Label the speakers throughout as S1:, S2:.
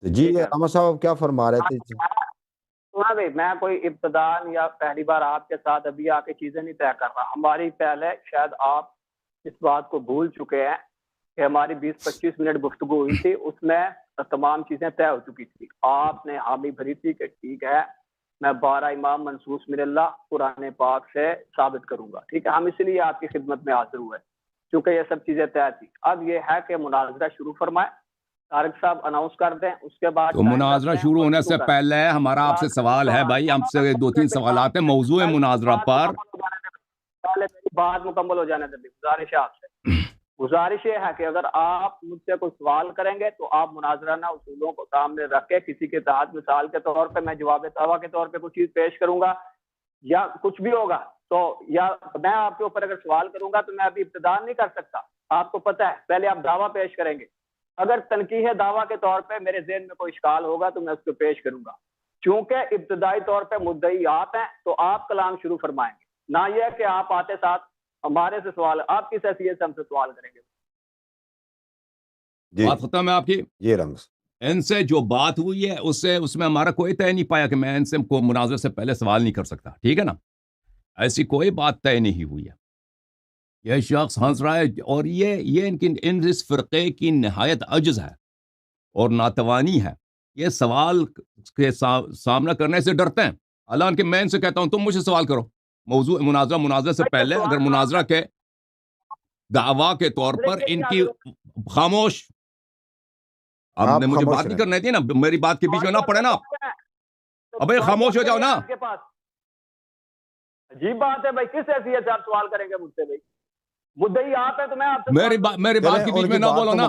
S1: جی
S2: ٹھیک ہے
S1: علامہ صاحب کیا فرما رہے تھے؟
S2: سنا بھائی، میں کوئی ابتدان یا پہلی بار آپ کے ساتھ ابھی آ کے چیزیں نہیں طے کر رہا. ہماری پہلے شاید آپ اس بات کو بھول چکے ہیں کہ ہماری 20-25 منٹ گفتگو ہوئی تھی، اس میں تمام چیزیں طے ہو چکی تھی. آپ نے حامی بھری تھی کہ ٹھیک ہے میں 12 امام منصوص من اللہ قرآن پاک سے ثابت کروں گا. ٹھیک ہے، ہم اس لیے آپ کی خدمت میں حاضر ہوئے کیونکہ یہ سب چیزیں طے تھی. اب یہ ہے کہ مناظرہ شروع فرمائیں، طارق صاحب اناؤنس کر دیں، اس کے بعد
S3: تو
S2: ٹائم رکھ
S3: مناظرہ
S2: دیں
S3: شروع
S2: اور
S3: ہونے
S2: شروع
S3: سے
S2: کر دیں.
S3: پہلے ہمارا آپ سے سوال ہے بھائی، ہم سے 2-3 سوالات ہیں موضوع مناظرہ پر.
S2: پہلے میری بات مکمل ہو جانے دیں. گزارش ہے آپ سے، گزارش یہ ہے کہ اگر آپ مجھ سے کوئی سوال کریں گے تو آپ مناظرانہ اصولوں کو سامنے رکھ کے کسی کے تحت مثال کے طور پہ میں جواب دعویٰ کے طور پہ کوئی چیز پیش کروں گا یا کچھ بھی ہوگا تو یا میں آپ کے اوپر اگر سوال کروں گا تو میں ابھی ابتدا نہیں کر سکتا. آپ کو پتہ ہے پہلے آپ دعویٰ پیش کریں گے. اگر تنقیح دعویٰ کے طور پہ میرے ذہن میں کوئی اشکال ہوگا تو میں اس کو پیش کروں گا. چونکہ ابتدائی طور پہ مدعی آپ ہیں تو آپ کلام شروع فرمائیں گے، نہ یہ کہ آپ آتے ساتھ ہمارے سے سوال، آپ کس حیثیت سے ہم سے سوال کریں گے.
S3: بات ختم ہے آپ کی.
S1: یہ رنگ
S3: ان سے جو بات ہوئی ہے اس میں ہمارا کوئی طے نہیں پایا کہ میں ان سے کو مناظرے سے پہلے سوال نہیں کر سکتا. ٹھیک ہے نا، ایسی کوئی بات طے نہیں ہوئی ہے. یہ شخص ہنس رہا ہے اور یہ ان اس فرقے کی نہایت عجز ہے اور ناتوانی ہے. یہ سوال کے سامنا کرنے سے ڈرتے ہیں، حالانکہ میں ان سے کہتا ہوں تم مجھ سے سوال کرو. موضوع مناظرہ سے پہلے اگر مناظرہ کے دعویٰ کے طور پر ان کی خاموش، اب نے مجھے بات نہیں کرنے دی نا، میری بات کے بیچ میں نہ پڑے نا آپ. ابھی خاموش ہو جاؤ نا.
S2: عجیب بات ہے بھائی، کس حیثیت سے آپ سوال کریں گے مجھ سے؟ بھائی مدعی آپ ہے تو میں آپ سے
S3: میری بات کے بیچ میں نہ بولو نا.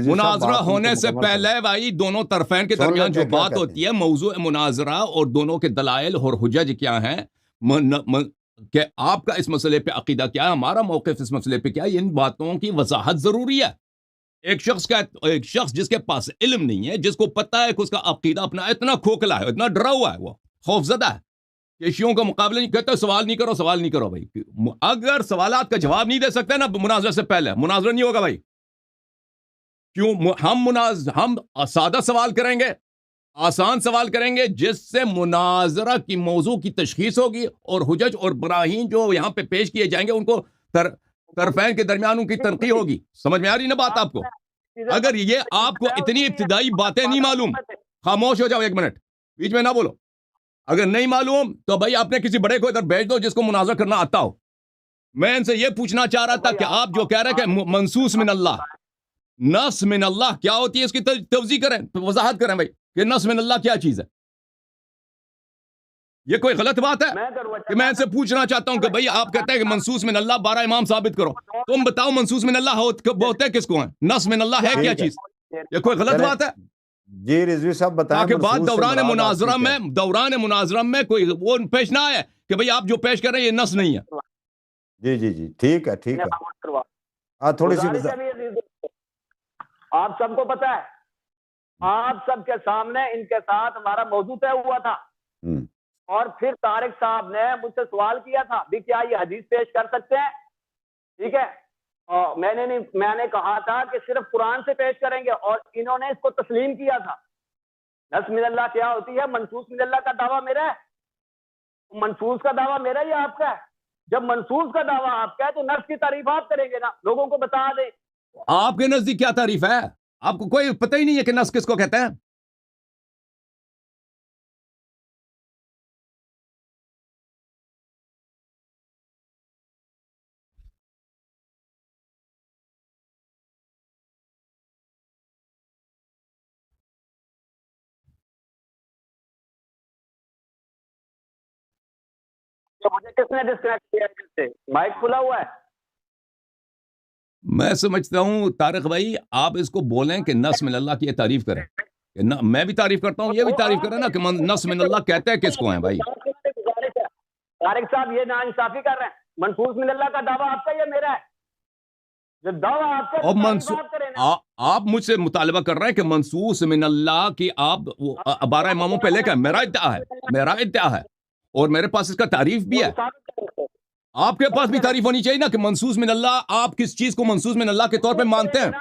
S3: مناظرہ ہونے سے پہلے بھائی دونوں طرفین کے درمیان جو بات ہوتی ہے موضوع مناظرہ اور دونوں کے دلائل اور حجج کیا ہیں کہ آپ کا اس مسئلے پہ عقیدہ کیا ہے، ہمارا موقف اس مسئلے پہ کیا ہے، ان باتوں کی وضاحت ضروری ہے. ایک شخص جس کے پاس علم نہیں ہے، جس کو پتہ ہے کہ اس کا عقیدہ اپنا اتنا کھوکھلا ہے، اتنا ڈرا ہوا ہے، وہ خوف زدہ ہے کہ شیعوں کا مقابلہ نہیں کرتا. سوال نہیں کرو بھائی. اگر سوالات کا جواب نہیں دے سکتے نا مناظرہ سے پہلے، مناظرہ نہیں ہوگا بھائی. کیوں؟ ہم سادہ سوال کریں گے، آسان سوال کریں گے جس سے مناظرہ کی موضوع کی تشخیص ہوگی اور حجج اور براہین جو یہاں پہ پیش کیے جائیں گے ان کو طرفین کے درمیان ان کی تنقیح ہوگی. سمجھ میں آ رہی نا بات آپ کو؟ اگر یہ آپ کو اتنی ابتدائی باتیں نہیں معلوم، خاموش ہو جاؤ 1 منٹ، بیچ میں نہ بولو. اگر نہیں معلوم تو بھائی آپ نے کسی بڑے کو ادھر بھیج دو جس کو مناظرہ کرنا آتا ہو. میں ان سے یہ پوچھنا چاہ رہا تھا کہ آپ جو کہہ رہے کہ منصوص من اللہ، نص من اللہ کیا ہوتی ہے، اس کی توضیح کریں، وضاحت کریں بھائی کہ نص من اللہ کیا چیز ہے. یہ کوئی غلط بات ہے کہ میں ان سے پوچھنا چاہتا ہوں کہ بھائی آپ کہتے ہیں کہ منصوص من اللہ 12 امام ثابت کرو، تم بتاؤ منصوص من اللہ ہوتے کس کو ہیں، نص من اللہ ہے کیا چیز؟ یہ کوئی غلط بات ہے؟
S1: جی رضوی صاحب بتائیں.
S3: تاکہ بعد دوران مناظرہ میں کوئی وہ پیش نہ آئے کہ بھئی آپ جو پیش کر رہے ہیں یہ نص نہیں ہے.
S1: جی ٹھیک ہے. تھوڑی سی
S2: آپ سب کو پتا ہے، آپ سب کے سامنے ان کے ساتھ ہمارا موضوع طے ہوا تھا اور پھر طارق صاحب نے مجھ سے سوال کیا تھا بھی کیا یہ حدیث پیش کر سکتے ہیں. ٹھیک ہے، میں نے کہا تھا کہ صرف قرآن سے پیش کریں گے اور انہوں نے اس کو تسلیم کیا تھا. نص من اللہ کیا ہوتی ہے، منصوص من اللہ کا دعویٰ میرا ہے، منصوص کا دعویٰ میرا یا آپ کا ہے؟ جب منصوص کا دعویٰ آپ کا ہے تو نص کی تعریف آپ کریں گے نا، لوگوں کو بتا دیں.
S3: آپ کے نزدیک کیا تعریف ہے؟ آپ کو کوئی پتہ ہی نہیں ہے کہ نص کس کو کہتے ہیں.
S2: مجھے کس نے ڈسکنیکٹ کیا؟ مائک کھلا ہوا ہے.
S3: میں سمجھتا ہوں طارق بھائی آپ اس کو بولیں کہ نص من اللہ کی یہ تعریف کریں. میں بھی تعریف کرتا ہوں، یہ بھی تعریف کریں نا کہ نص من اللہ کہتے ہیں کس کو ہیں بھائی.
S2: طارق صاحب یہ ناانصافی کر رہے ہیں. منصوص من اللہ کا دعویٰ آپ کا یا میرا ہے؟ جب دعویٰ آپ کا
S3: آپ مجھ سے مطالبہ کر رہے ہیں کہ منصوص من اللہ کی آپ 12 اماموں پہ لے کر میرا ادعا ہے اور میرے پاس اس کا تعریف بھی ہے. آپ کے پاس بھی تعریف ہونی چاہیے نا کہ منصوص من اللہ، آپ کس چیز کو منصوص من اللہ کے طور پہ مانتے ہیں.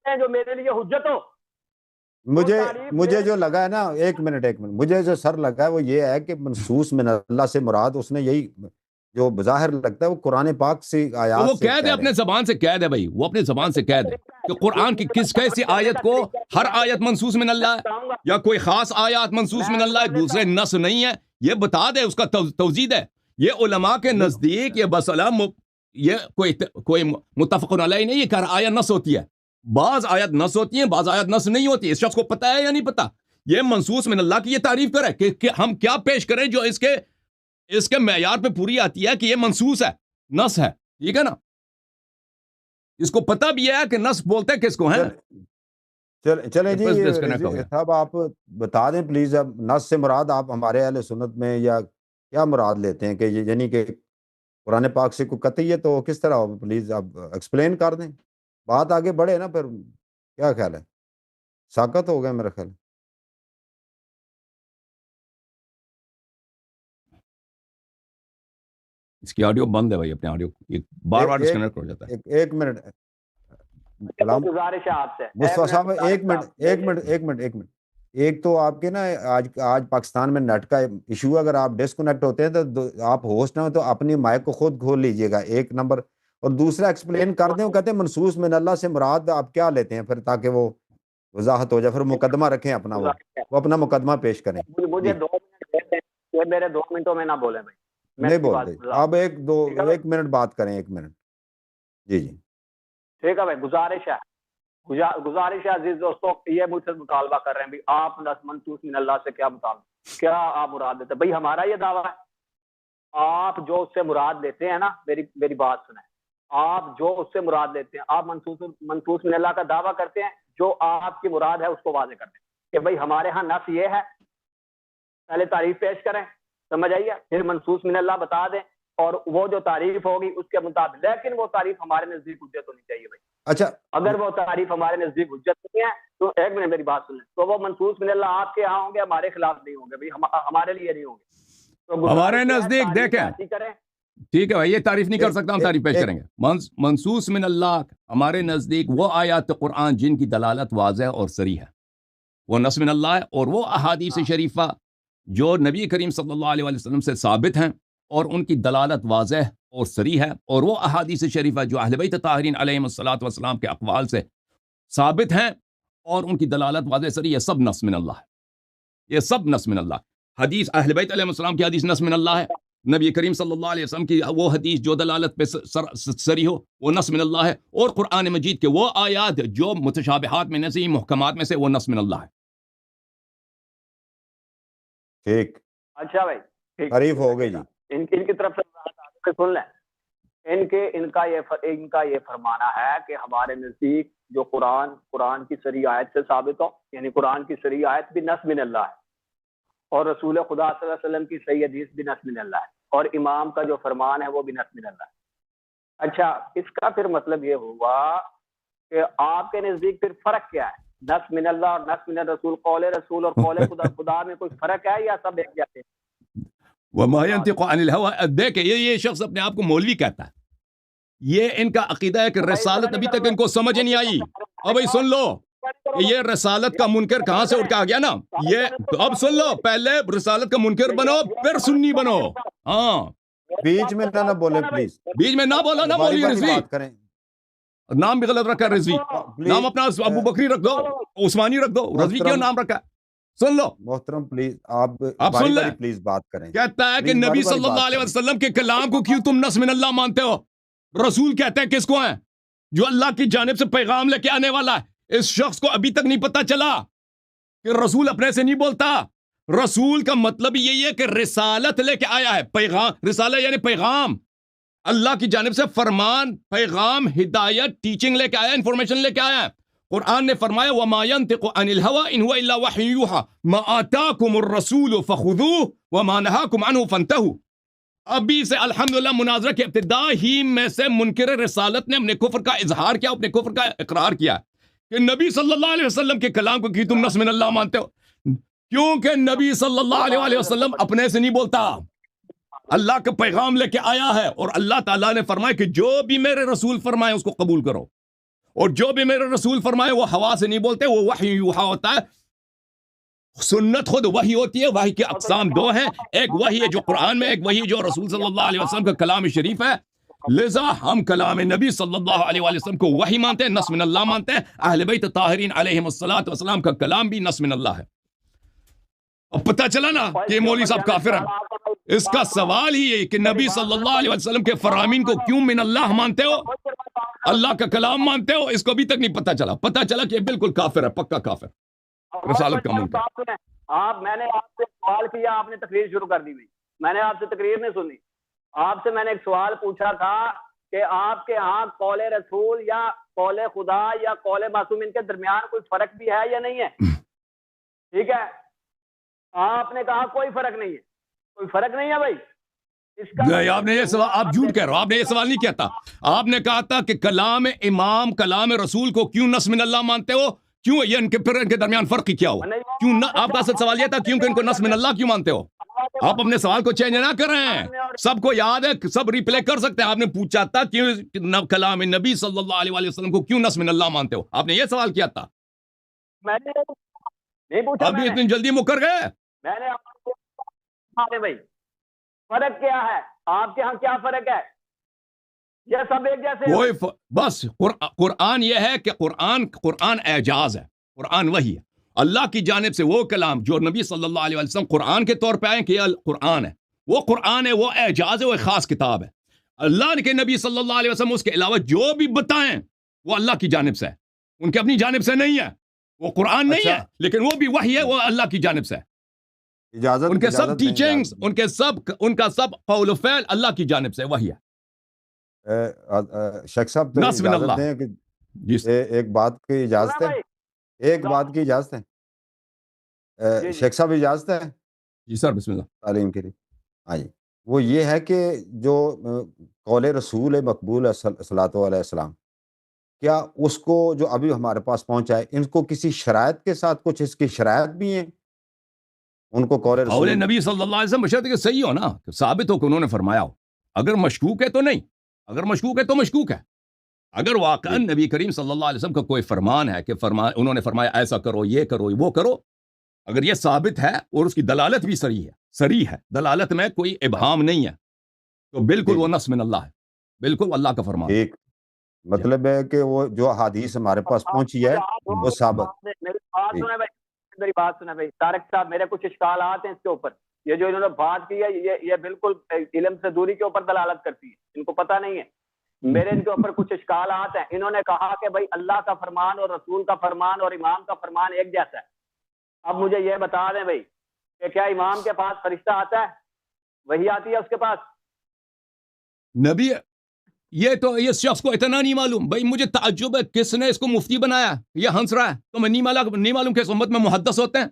S2: جو میرے لیے حجت ہو.
S1: مجھے جو لگا ہے نا، ایک منٹ مجھے جو سر لگا ہے وہ یہ ہے کہ منصوص من اللہ سے مراد اس نے یہی جو بظاہر لگتا ہے وہ قرآن پاک سے آیات
S3: وہ
S1: سے
S3: کہہ دے، اپنے زبان سے کہہ دے بھائی، وہ اپنے زبان سے کہہ دے کہ قرآن کی کس کیسی آیت کو ہر آیت منسوس من اللہ ہے یا کوئی خاص آیات منسوس من اللہ ہے، دوسرے نص نہیں ہے، یہ بتا دے، اس کا توضیح ہے. یہ علماء کے نزدیک یہ مسئلہ یہ کوئی متفق علیہ نہیں ہے کہ ہر آیت نص ہوتی ہے. بعض آیت نص ہوتی ہیں، بعض آیت نص نہیں ہوتی. اس شخص کو پتہ ہے یا نہیں پتہ؟ یہ منسوس من اللہ کی یہ تعریف کرے کہ ہم کیا پیش کریں جو اس کے معیار پہ پوری آتی ہے کہ یہ منسوس ہے، نص ہے. ٹھیک ہے نا؟ اس کو پتہ بھی ہے کہ نص بولتے کس کو ہیں.
S1: چلیں جی صاحب آپ بتا دیں پلیز، اب نص سے مراد آپ ہمارے اہل سنت میں یا کیا مراد لیتے ہیں؟ کہ یعنی کہ قرآن پاک سے کوئی قطعی ہے تو کس طرح ہو؟ پلیز آپ ایکسپلین کر دیں، بات آگے بڑھے نا. پھر کیا خیال ہے؟ ساکت ہو گیا میرا خیال.
S3: اس کی آڈیو بند ہے بھائی، اپنے آڈیو بار بار ڈسکنیکٹ ہو جاتا ہے.
S1: ایک منٹ
S2: گزارش ہے آپ سے
S1: مصطفیٰ صاحب، ایک منٹ. ایک تو آپ کے نا آج پاکستان میں نیٹ کا ایشو ہے، اگر آپ ڈسکنیکٹ ہوتے ہیں تو آپ ہوسٹ نہ ہو تو اپنی مائک کو خود کھول لیجئے گا، ایک نمبر. اور دوسرا ایکسپلین کر دیں، وہ کہتے ہیں منصوص من اللہ سے مراد آپ کیا لیتے ہیں پھر، تاکہ وہ وضاحت ہو جائے. پھر مقدمہ رکھیں اپنا، وہ اپنا مقدمہ پیش کریں.
S2: مجھے 2 منٹ دے دیں، میرے 2 منٹوں میں نہ بولیں بھائی.
S1: نہیں بولتے آپ، ایک منٹ بات کریں، 1 منٹ. جی
S2: ٹھیک ہے بھائی. گزارش ہے عزیز دوستوں، یہ مجھ سے مطالبہ کر رہے ہیں بھی آپ منصوص من اللہ سے کیا مطالبہ، کیا آپ مراد دیتے ہیں؟ بھائی ہمارا یہ دعویٰ ہے، آپ جو اس سے مراد لیتے ہیں نا، میری بات سنیں، آپ جو اس سے مراد لیتے ہیں، آپ منصوص من اللہ کا دعویٰ کرتے ہیں، جو آپ کی مراد ہے اس کو واضح کرتے ہیں کہ بھائی ہمارے ہاں نص یہ ہے. پہلے تعریف پیش کریں، سمجھ آئیے، پھر منصوص من اللہ بتا دیں، اور وہ جو تعریف ہوگی اس کے مطابق. لیکن وہ تعریف ہمارے نزدیک حجت ہونی چاہیے بھائی.
S1: اچھا،
S2: اگر وہ تعریف ہمارے نزدیک حجت نہیں ہے تو ایک منٹ میری بات سنیں، تو وہ منصوص من اللہ آپ کے یہاں ہوں گے، ہمارے خلاف نہیں ہوں گے بھائی، ہمارے لیے نہیں ہوں گے.
S3: ہمارے نزدیک دیکھیں، ٹھیک ہے بھائی، یہ تعریف نہیں کر سکتا، ہم تعریف پیش کریں گے. منصوص من اللہ ہمارے نزدیک وہ آیات قرآن جن کی دلالت واضح اور صریح ہے، وہ نص من اللہ ہے. اور وہ احادیث شریفہ جو نبی کریم صلی اللہ علیہ وسلم سے ثابت ہیں اور ان کی دلالت واضح اور صریح ہے، اور وہ احادیث شریفہ جو اہل بیت طاہرین علیہم الصلوۃ والسلام کے اقوال سے ثابت ہیں اور ان کی دلالت واضح صریح ہے، سب نص من اللہ ہے. یہ سب نص من اللہ. حدیث اہل بیت علیہ السلام کی حدیث نص من اللہ ہے، نبی کریم صلی اللہ علیہ وسلم کی وہ حدیث جو دلالت پہ صریح ہو وہ نص من اللہ ہے، اور قرآن مجید کے وہ آیات جو متشابہات میں سے محکمات میں سے وہ نص من اللہ ہے.
S1: ٹھیک،
S2: اچھا بھائی،
S1: تعریف ہو گئی جی.
S2: ان کی طرف سے سن لیں. ان کا یہ فرمانا ہے کہ ہمارے نزدیک جو قرآن کی صریح آیت سے ثابت ہو، یعنی قرآن کی صریح آیت بھی نص من اللہ ہے، اور رسول خدا صلی اللہ علیہ وسلم کی صحیح حدیث بھی نص من اللہ ہے، اور امام کا جو فرمان ہے وہ بھی نص من اللہ ہے. اچھا، اس کا پھر مطلب یہ ہوا کہ آپ کے نزدیک پھر فرق کیا ہے؟ نص من اللہ اور نص من الرسول، قول رسول اور قول خدا میں کوئی فرق ہے یا سب ایک جیسے؟
S3: وما ينطق عن الهوى. دیکھیں یہ شخص اپنے آپ کو مولوی کہتا ہے، یہ ان کا عقیدہ ہے کہ رسالت ابھی تک ان کو سمجھ نہیں آئی. اب بھائی سن لو، یہ رسالت کا منکر کہاں سے اٹھ کے آ گیا نا. یہ اب سن لو، پہلے رسالت کا منکر بنو پھر سنی بنو. ہاں،
S1: بیچ میں نہ بولیں پلیز،
S3: بیچ میں نہ بولا، نہ بولیے. رضوی نام بھی غلط رکھا ہے، رضوی نام اپنا ابو بکری رکھ دو، عثمانی رکھ دو، رضوی کیوں نام رکھا ہے؟ سن لو
S1: محترم پلیز، آپ
S3: سن لیں،
S1: پلیز بات کریں.
S3: کہتا ہے کہ نبی صلی اللہ علیہ وسلم کے کلام کو کیوں تم نص من اللہ مانتے ہو؟ رسول کہتے ہیں کس کو ہیں؟ جو اللہ کی جانب سے پیغام لے کے آنے والا ہے. اس شخص کو ابھی تک نہیں پتا چلا کہ رسول اپنے سے نہیں بولتا. رسول کا مطلب یہی ہے کہ رسالت لے کے آیا ہے. پیغام، رسالہ یعنی پیغام، اللہ کی جانب سے فرمان، پیغام، ہدایت، ٹیچنگ لے کے آیا، انفارمیشن لے کے آیا ہے. قرآن نے فرمایا وَمَا يَنْطِقُ عَنِ الْهَوَىٰ إِنْ هُوَ إِلَّا وَحْيٌ يُوحَىٰ مَا آتَاكُمُ الرَّسُولُ فَخُذُوهُ وَمَا نَهَاكُمْ عَنْهُ فَانْتَهُوا. ابھی سے الحمدللہ مناظرہ کے ابتدا ہی میں سے منکر رسالت نے اپنے کفر کا اظہار کیا، اپنے کفر کا اقرار کیا کہ نبی صلی اللہ علیہ وسلم کے کلام کو کی تم نص من اللہ مانتے ہو. کیونکہ نبی صلی اللہ علیہ وسلم اپنے سے نہیں بولتا، اللہ کا پیغام لے کے آیا ہے، اور اللہ تعالیٰ نے فرمایا کہ جو بھی میرے رسول فرمائے اس کو قبول کرو. اور جو بھی میرے رسول فرمائے وہ ہوا سے نہیں بولتے, وہ وحی یوحا ہوتا ہے. سنت خود وحی ہوتی ہے. وحی کے اقسام دو ہیں, ایک وحی ہے جو قرآن میں, ایک وحی جو رسول صلی اللہ علیہ وسلم کا کلام شریف ہے. لذا ہم کلام نبی صلی اللہ علیہ وآلہ وسلم کو وحی مانتے ہیں, نص من اللہ مانتے ہیں. اہل بیت طاہرین علیہم الصلوۃ والسلام کا کلام بھی نص من اللہ ہے. اب پتہ چلا نا کہ مولوی صاحب کافر ہیں. اس کا سوال ہی ہے کہ نبی صلی اللہ علیہ وسلم کے فرامین کو کیوں من اللہ مانتے ہو, اللہ کا کلام مانتے ہو. اس کو ابھی تک نہیں پتہ چلا. پتہ چلا کہ یہ بالکل کافر ہے, پکا کافر, رسالت کا منکر.
S2: میں نے آپ سے سوال کیا, آپ نے تقریر شروع کر دی. میں نے آپ سے تقریر نہیں سنی. آپ سے میں نے ایک سوال پوچھا تھا کہ آپ کے ہاں قول رسول یا قول خدا یا قول معصوم ان کے درمیان کوئی فرق بھی ہے یا نہیں ہے. ٹھیک ہے, آپ نے کہا کوئی فرق نہیں ہے. کوئی فرق نہیں ہے بھائی.
S3: آپ نے یہ سوال, آپ جھوٹ کہہ رہے ہو. آپ نے یہ سوال نہیں کیا تھا. آپ نے کہا تھا کہ کلام امام, کلام رسول کو کیوں نص من اللہ مانتے ہو, کیوں یہ ان کے درمیان فرق ہی کیا ہو, کیوں نہ. آپ کا اصل سوال یہ تھا کیوں کہ ان کو نص من اللہ کیوں مانتے ہو. آپ اپنے سوال کو چینج نہ کریں, سب کو یاد ہے, سب ریپلے کر سکتے ہیں. آپ نے پوچھا تھا کیوں کلام نبی صلی اللہ علیہ وسلم کو کیوں نص من اللہ مانتے ہو. آپ نے یہ سوال کیا تھا.
S2: میں نے نہیں پوچھا.
S3: ابھی اتنی جلدی مکر گئے.
S2: میں نے بھائی فرق کیا ہے آپ کے ہاں, کیا فرق ہے. یہ سب ایک جیسے
S3: کوئی بس قرآن یہ ہے کہ قرآن اعجاز ہے, قرآن وہی ہے اللہ کی جانب سے. وہ کلام جو نبی صلی اللہ علیہ وسلم قرآن کے طور پہ آئے کہ یہ قرآن ہے, وہ قرآن ہے, وہ اعجاز ہے, وہ ایک خاص کتاب ہے. اللہ کے نبی صلی اللہ علیہ وسلم اس کے علاوہ جو بھی بتائیں وہ اللہ کی جانب سے ہے, ان کے اپنی جانب سے نہیں ہے. وہ قرآن نہیں ہے لیکن وہ بھی وحی ہے, وہ اللہ کی جانب سے ہے. ان کے سب ٹیچنگز, ان کا سب قول و فعل اللہ کی جانب سے وحی ہے.
S1: شیخ صاحب تو اجازت دیں کہ ایک بات کی اجازت ہے, ایک بات کی اجازت ہے. شیخ صاحب اجازت ہے.
S3: جی سر, بسم اللہ.
S1: تعلیم کے لیے ہاں جی. وہ یہ ہے کہ جو قول رسول مقبول صلوات علیہ السلام, کیا اس کو جو ابھی ہمارے پاس پہنچا ہے, ان کو کسی شرائط کے ساتھ, کچھ اس کی شرائط بھی ہیں ان کو قول رسول
S3: نبی صلی اللہ علیہ وسلم بشرط کہ صحیح ہو نا, ثابت ہو کہ انہوں نے فرمایا ہو. اگر مشکوک ہے تو نہیں, اگر مشکوک ہے تو مشکوک ہے. اگر واقعا نبی کریم صلی اللہ علیہ وسلم کا کوئی فرمان ہے کہ انہوں نے فرمایا ایسا کرو, یہ کرو, وہ کرو, اگر یہ ثابت ہے اور اس کی دلالت بھی صریح ہے, دلالت میں کوئی ابہام نہیں ہے, تو بالکل وہ نص من اللہ ہے, بالکل اللہ کا فرمان.
S1: ایک مطلب ہے کہ وہ جو حدیث ہمارے پاس پہنچی ہے وہ ثابت.
S2: میری بات سنیں بھائی طارق صاحب, میرے کچھ اشکالات ہیں اس کے اوپر. یہ جو انہوں نے بات کی ہے یہ بالکل علم سے دوری کے اوپر دلالت کرتی ہے, ان کو پتہ نہیں ہے. میرے ان کے اوپر کچھ اشکالات ہیں. انہوں نے کہا کہ بھائی اللہ کا فرمان اور رسول کا فرمان اور امام کا فرمان ایک جیسا ہے. اب مجھے یہ بتا دیں بھائی کہ کیا امام کے پاس فرشتہ آتا ہے, وہی آتی ہے اس کے پاس؟
S3: نبی یہ تو اس شخص کو اتنا نہیں معلوم. بھائی مجھے تعجب ہے کس نے اس کو مفتی بنایا, یہ ہنس رہا ہے. تو میں نہیں معلوم کہ اس امت میں محدث ہوتے ہیں,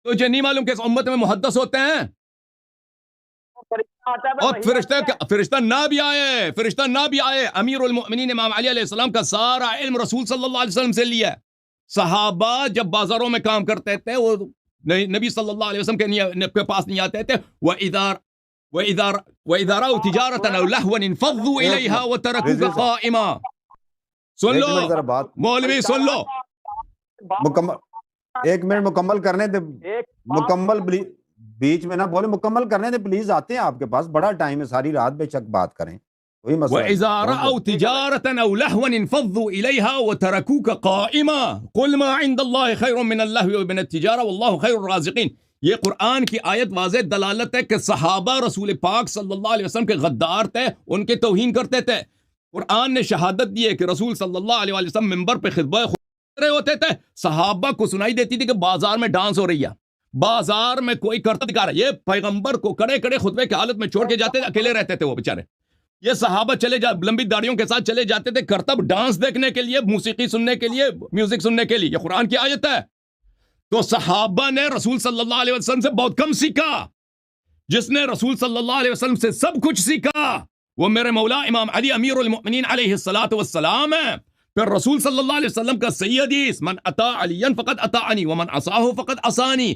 S3: تو نہیں معلوم کہ اس امت میں محدث ہوتے ہیں. اور فرشتہ نہ بھی آئے. امیر المؤمنین امام علی علیہ السلام کا سارا علم رسول صلی اللہ علیہ وسلم سے لیا ہے. صحابہ جب بازاروں میں کام کرتے تھے وہ نبی صلی اللہ علیہ وسلم کے پاس نہیں آتے تھے. وَإِذَا رَأَوْا تِجَارَةً أَوْ لَهْوًا انفضوا إِلَيْهَا وَتَرَكُوكَ قَائِمًا. سن لو مولوی, سن لو,
S1: ایک منٹ مکمل کرنے دے, مکمل بیچ میں نہ بولے, مکمل کرنے دے پلیز. آتے ہیں آپ کے پاس, بڑا ٹائم ہے, ساری رات بے شک بات کریں.
S3: وَإِذَا رَأَوْا تِجَارَةً أَوْ لَهْوًا انفضوا إِلَيْهَا وَتَرَكُوكَ قَائِمًا قُلْ مَا عِندَ اللَّهِ خَيْرٌ مِّنَ اللَّهْوِ وَمِنَ التِّجَارَةِ وَاللَّهُ خَيْرُ الرَّازِقِينَ. یہ قرآن کی آیت واضح دلالت ہے کہ صحابہ رسول پاک صلی اللہ علیہ وسلم کے غدار تھے, ان کے توہین کرتے تھے. قرآن نے شہادت دی ہے کہ رسول صلی اللہ علیہ وسلم منبر پہ خطبہ رہے ہوتے تھے, صحابہ کو سنائی دیتی تھی کہ بازار میں ڈانس ہو رہی ہے, بازار میں کوئی کرتب دکھا رہا ہے. یہ پیغمبر کو کڑے خطبے کی حالت میں چھوڑ کے جاتے تھے, اکیلے رہتے تھے وہ بیچارے. یہ صحابہ لمبی داڑیوں کے ساتھ چلے جاتے تھے کرتب ڈانس دیکھنے کے لیے, موسیقی سننے کے لیے, میوزک سننے کے لیے. یہ قرآن کی آیت ہے. تو صحابہ نے رسول صلی اللہ علیہ وسلم سے بہت کم سیکھا. جس نے رسول صلی اللہ علیہ وسلم سے سب کچھ سیکھا وہ میرے مولا امام علی امیر المؤمنین علیہ الصلوۃ والسلام ہے. پھر رسول صلی اللہ علیہ وسلم کا صحیح حدیث, من اطاع علیا فقد اطاعنی ومن عصاہ فقد عصانی.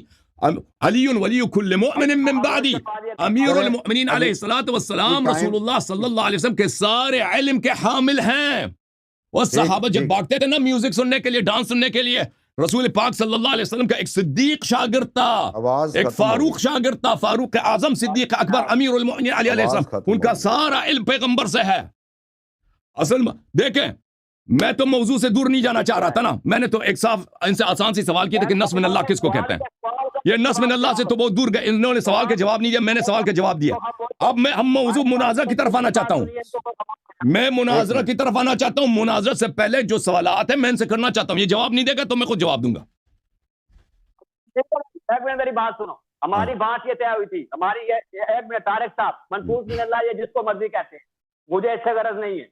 S3: علی ولی کل مؤمن من بعدی. امیر المؤمنین علیہ الصلوۃ والسلام رسول اللہ صلی اللہ علیہ وسلم کے سارے علم کے حامل ہیں. وہ صحابہ جب بھاگتے تھے نا میوزک سننے کے لیے، ڈانس سننے کے لیے، رسول پاک صلی اللہ علیہ وسلم کا ایک صدیق شاگرد تھا، ایک فاروق شاگرد تھا، فاروق اعظم صدیق اکبر امیر المؤمنین علیہ السلام، ان کا سارا علم پیغمبر سے ہے. اصل دیکھیں میں تو موضوع سے دور نہیں جانا چاہ رہا تھا نا، میں نے تو ایک صاف ان سے آسان سی سوال کیا تھا کہ نص من اللہ کس کو کہتے ہیں. یہ نص من اللہ سے تو بہت دور گئے، انہوں نے سوال کے جواب نہیں دیا، میں نے سوال کے جواب دیا. اب ہم موضوع مناظرہ کی طرف آنا چاہتا ہوں، میں مناظرہ کی طرف آنا چاہتا ہوں. مناظرہ سے پہلے جو سوالات ہیں میں ان سے کرنا چاہتا ہوں، یہ جواب نہیں دے گا تو میں خود جواب دوں گا.
S2: ایک منٹ میری بات سنو، ہماری بات یہ طے ہوئی تھی، ہماری ایک منٹ طارق صاحب، منصوص من اللہ یہ جس کو مرضی کہتے ہیں، مجھے اس سے غرض نہیں ہے.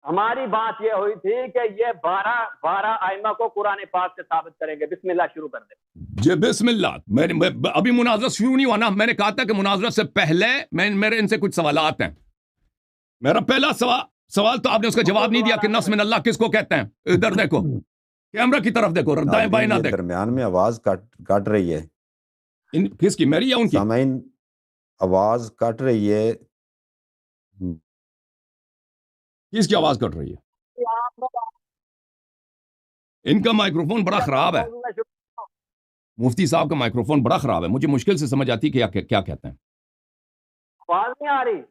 S2: ہماری بات یہ ہوئی تھی کہ یہ 12 ائمہ کو قرآن پاک سے ثابت کریں گے. بسم اللہ شروع کر دیں.
S3: جی بسم اللہ. میں ابھی مناظرہ شروع نہیں ہوا نا، میں نے کہا تھا کہ مناظرہ سے پہلے میرے ان سے کچھ سوالات ہیں. میرا پہلا سوال تو آپ نے اس کا جواب نہیں دیا کہ نص من اللہ کس کو کہتے ہیں. ادھر دیکھو، کیمرہ کی طرف دیکھو، دائیں بائیں نہ دیکھو.
S1: درمیان میں آواز کٹ رہی ہے.
S3: کس کی، میری یا ان کی؟
S1: سامعین آواز کٹ رہی ہے.
S3: کس کی آواز کٹ رہی ہے؟ ان کا مائکروفون بڑا خراب ہے، مفتی صاحب کا مائکروفون بڑا خراب ہے. مجھے مشکل سے سمجھ آتی کہ کیا کہتے ہیں.
S2: آواز نہیں آ رہی؟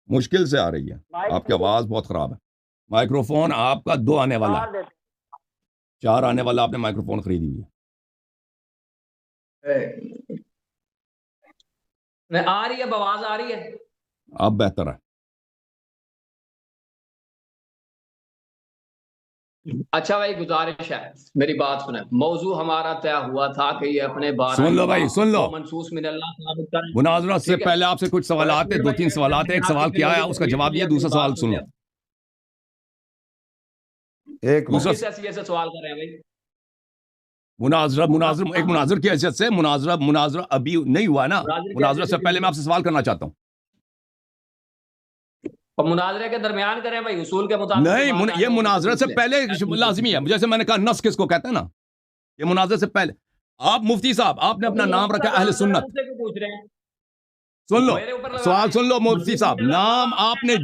S3: مشکل سے آ رہی ہے، آپ کی آواز بہت خراب ہے. مائکروفون آپ کا 2 آنے والا ہے، 4 آنے والا آپ نے مائکروفون خریدی ہوئی
S4: ہے. آ رہی ہے، آواز آ رہی ہے
S3: اب بہتر ہے.
S4: اچھا بھائی، گزارش ہے میری بات سنیں. موضوع ہمارا طے ہوا تھا کہ یہ اپنے بارے
S3: سن لو بھائی، سن لو.
S4: منصوص من اللہ ثابت کریں.
S3: مناظرہ سے پہلے آپ سے کچھ سوالات ہیں، 2-3 سوالات ہیں. ایک سوال کیا ہے اس کا جواب دیا، دوسرا سوال سن لو.
S1: ایک
S4: کس حیثیت سے سوال کر رہے ہیں بھائی؟
S3: مناظرہ ایک مناظر کی حیثیت سے. مناظرہ ابھی نہیں ہوا نا، مناظرہ سے پہلے میں آپ سے سوال کرنا چاہتا ہوں.
S4: مناظرے کے درمیان کریں بھائی، اصول کے مطابق.
S3: نہیں، یہ مناظرہ سے پہلے لازمی ہے. جیسے میں نے کہا نص کس کو کہتے ہیں نا، یہ مناظرہ سے پہلے. آپ مفتی صاحب، آپ نے اپنا نام رکھا اہل سنت. سن لو سوال، سن لو مفتی صاحب، نام آپ نے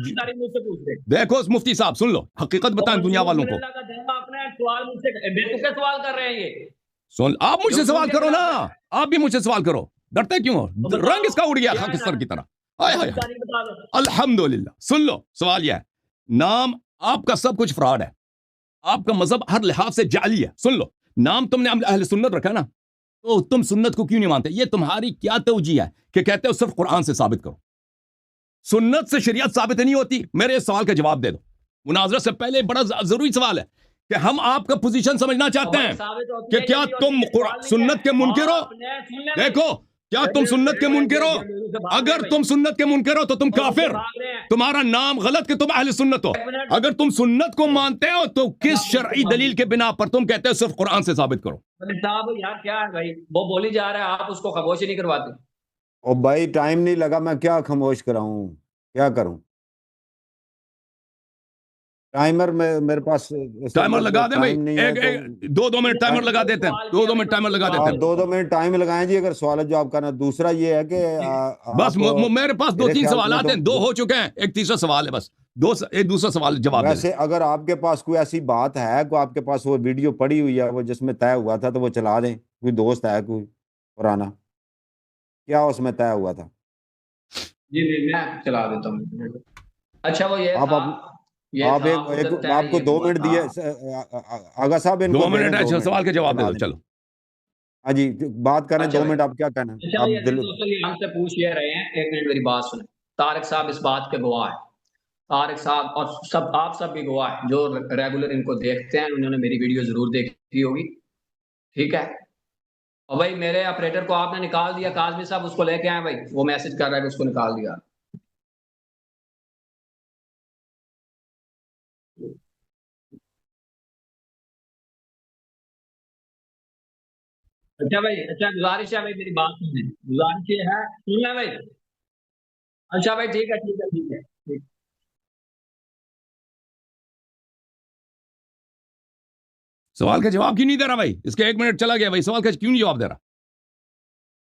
S3: دیکھو. مفتی صاحب سن لو، حقیقت بتائیں دنیا والوں کو.
S4: سوال کر رہے ہیں یہ.
S3: سن، آپ مجھ سے سوال کرو نا، آپ بھی مجھ سے سوال کرو. ڈرتے کیوں ہو؟ رنگ اس کا اڑ گیا خاکستر کی طرح. الحمدللہ. سن لو سوال یہ ہے، نام آپ کا سب کچھ فراڈ ہے، آپ کا مذہب ہر لحاظ سے جعلی ہے. سن لو، نام تم نے اہل سنت رکھا نا، تو تم سنت کو کیوں نہیں مانتے؟ یہ تمہاری کیا توجیہ ہے کہ کہتے ہو صرف قرآن سے ثابت کرو، سنت سے شریعت ثابت نہیں ہوتی؟ میرے اس سوال کا جواب دے دو. مناظرہ سے پہلے بڑا ضروری سوال ہے کہ ہم آپ کا پوزیشن سمجھنا چاہتے ہیں کہ کیا تم سنت کے منکر ہو؟ دیکھو، کیا تم سنت کے منکر ہو؟ اگر تم سنت کے منکر ہو تو تم کافر، تمہارا نام غلط کہ تم اہل سنت ہو. اگر تم سنت کو مانتے ہو تو کس شرعی دلیل کے بنا پر تم کہتے ہو صرف قرآن سے ثابت کرو؟
S4: صاحب یار کیا ہے بھائی، وہ بولی جا رہا ہے، آپ اس کو خاموش ہی نہیں کرواتے.
S1: اور بھائی ٹائم نہیں لگا، میں کیا خاموش کراؤں، کیا کروں؟ ٹائمر میرے پاس
S3: ٹائمر لگا دیں بھائی، دو منٹ ٹائمر لگا دیتے ہیں، 2 منٹ ٹائمر لگا دیتے ہیں.
S1: 2 منٹ ٹائم لگائیں جی اگر سوال جواب کرنا. دوسرا یہ ہے کہ
S3: بس میرے پاس 2-3 سوالات ہیں، 2 ہو چکے ہیں، ایک تیسرا سوال ہے. بس ایک دوسرا سوال جواب.
S1: ویسے اگر آپ کے پاس کوئی ایسی بات ہے، کوئی آپ کے پاس وہ ویڈیو پڑی ہوئی ہے وہ جس میں طے ہوا تھا، تو وہ چلا دیں. کوئی دوست ہے کوئی پرانا، کیا اس میں طے ہوا تھا؟
S4: جی میں چلا دیتا ہوں. اچھا وہ یہ
S1: آپ کو 2 منٹ دیے آغا صاحب،
S3: 2 منٹ ہے، سوال کے جواب دے دو. چلو
S1: ہاں جی بات کریں. 2 منٹ آپ کیا کہنا ہے؟
S4: ہم سے پوچھ یہ رہے ہیں، 1 منٹ میری بات سنیں. طارق صاحب اس بات کے گواہ ہیں، طارق صاحب اور آپ سب بھی گواہ ہیں جو ریگولر ان کو دیکھتے ہیں. انہوں نے میری ویڈیو ضرور دیکھی ہوگی، ٹھیک ہے. اور بھائی میرے آپریٹر کو آپ نے نکال دیا، کاظمی صاحب اس کو لے کے آئے بھائی، وہ میسج کر رہا ہے کہ اس کو نکال دیا. اچھا بھائی، اچھا گزارش ہے بھائی، میری بات سنیں، گزارش یہ ہے، سن لیں بھائی. اچھا بھائی ٹھیک ہے.
S3: سوال کا جواب کیوں نہیں دے رہا بھائی؟ اس کے 1 منٹ چلا گیا بھائی، سوال کا کیوں نہیں جواب دے رہا؟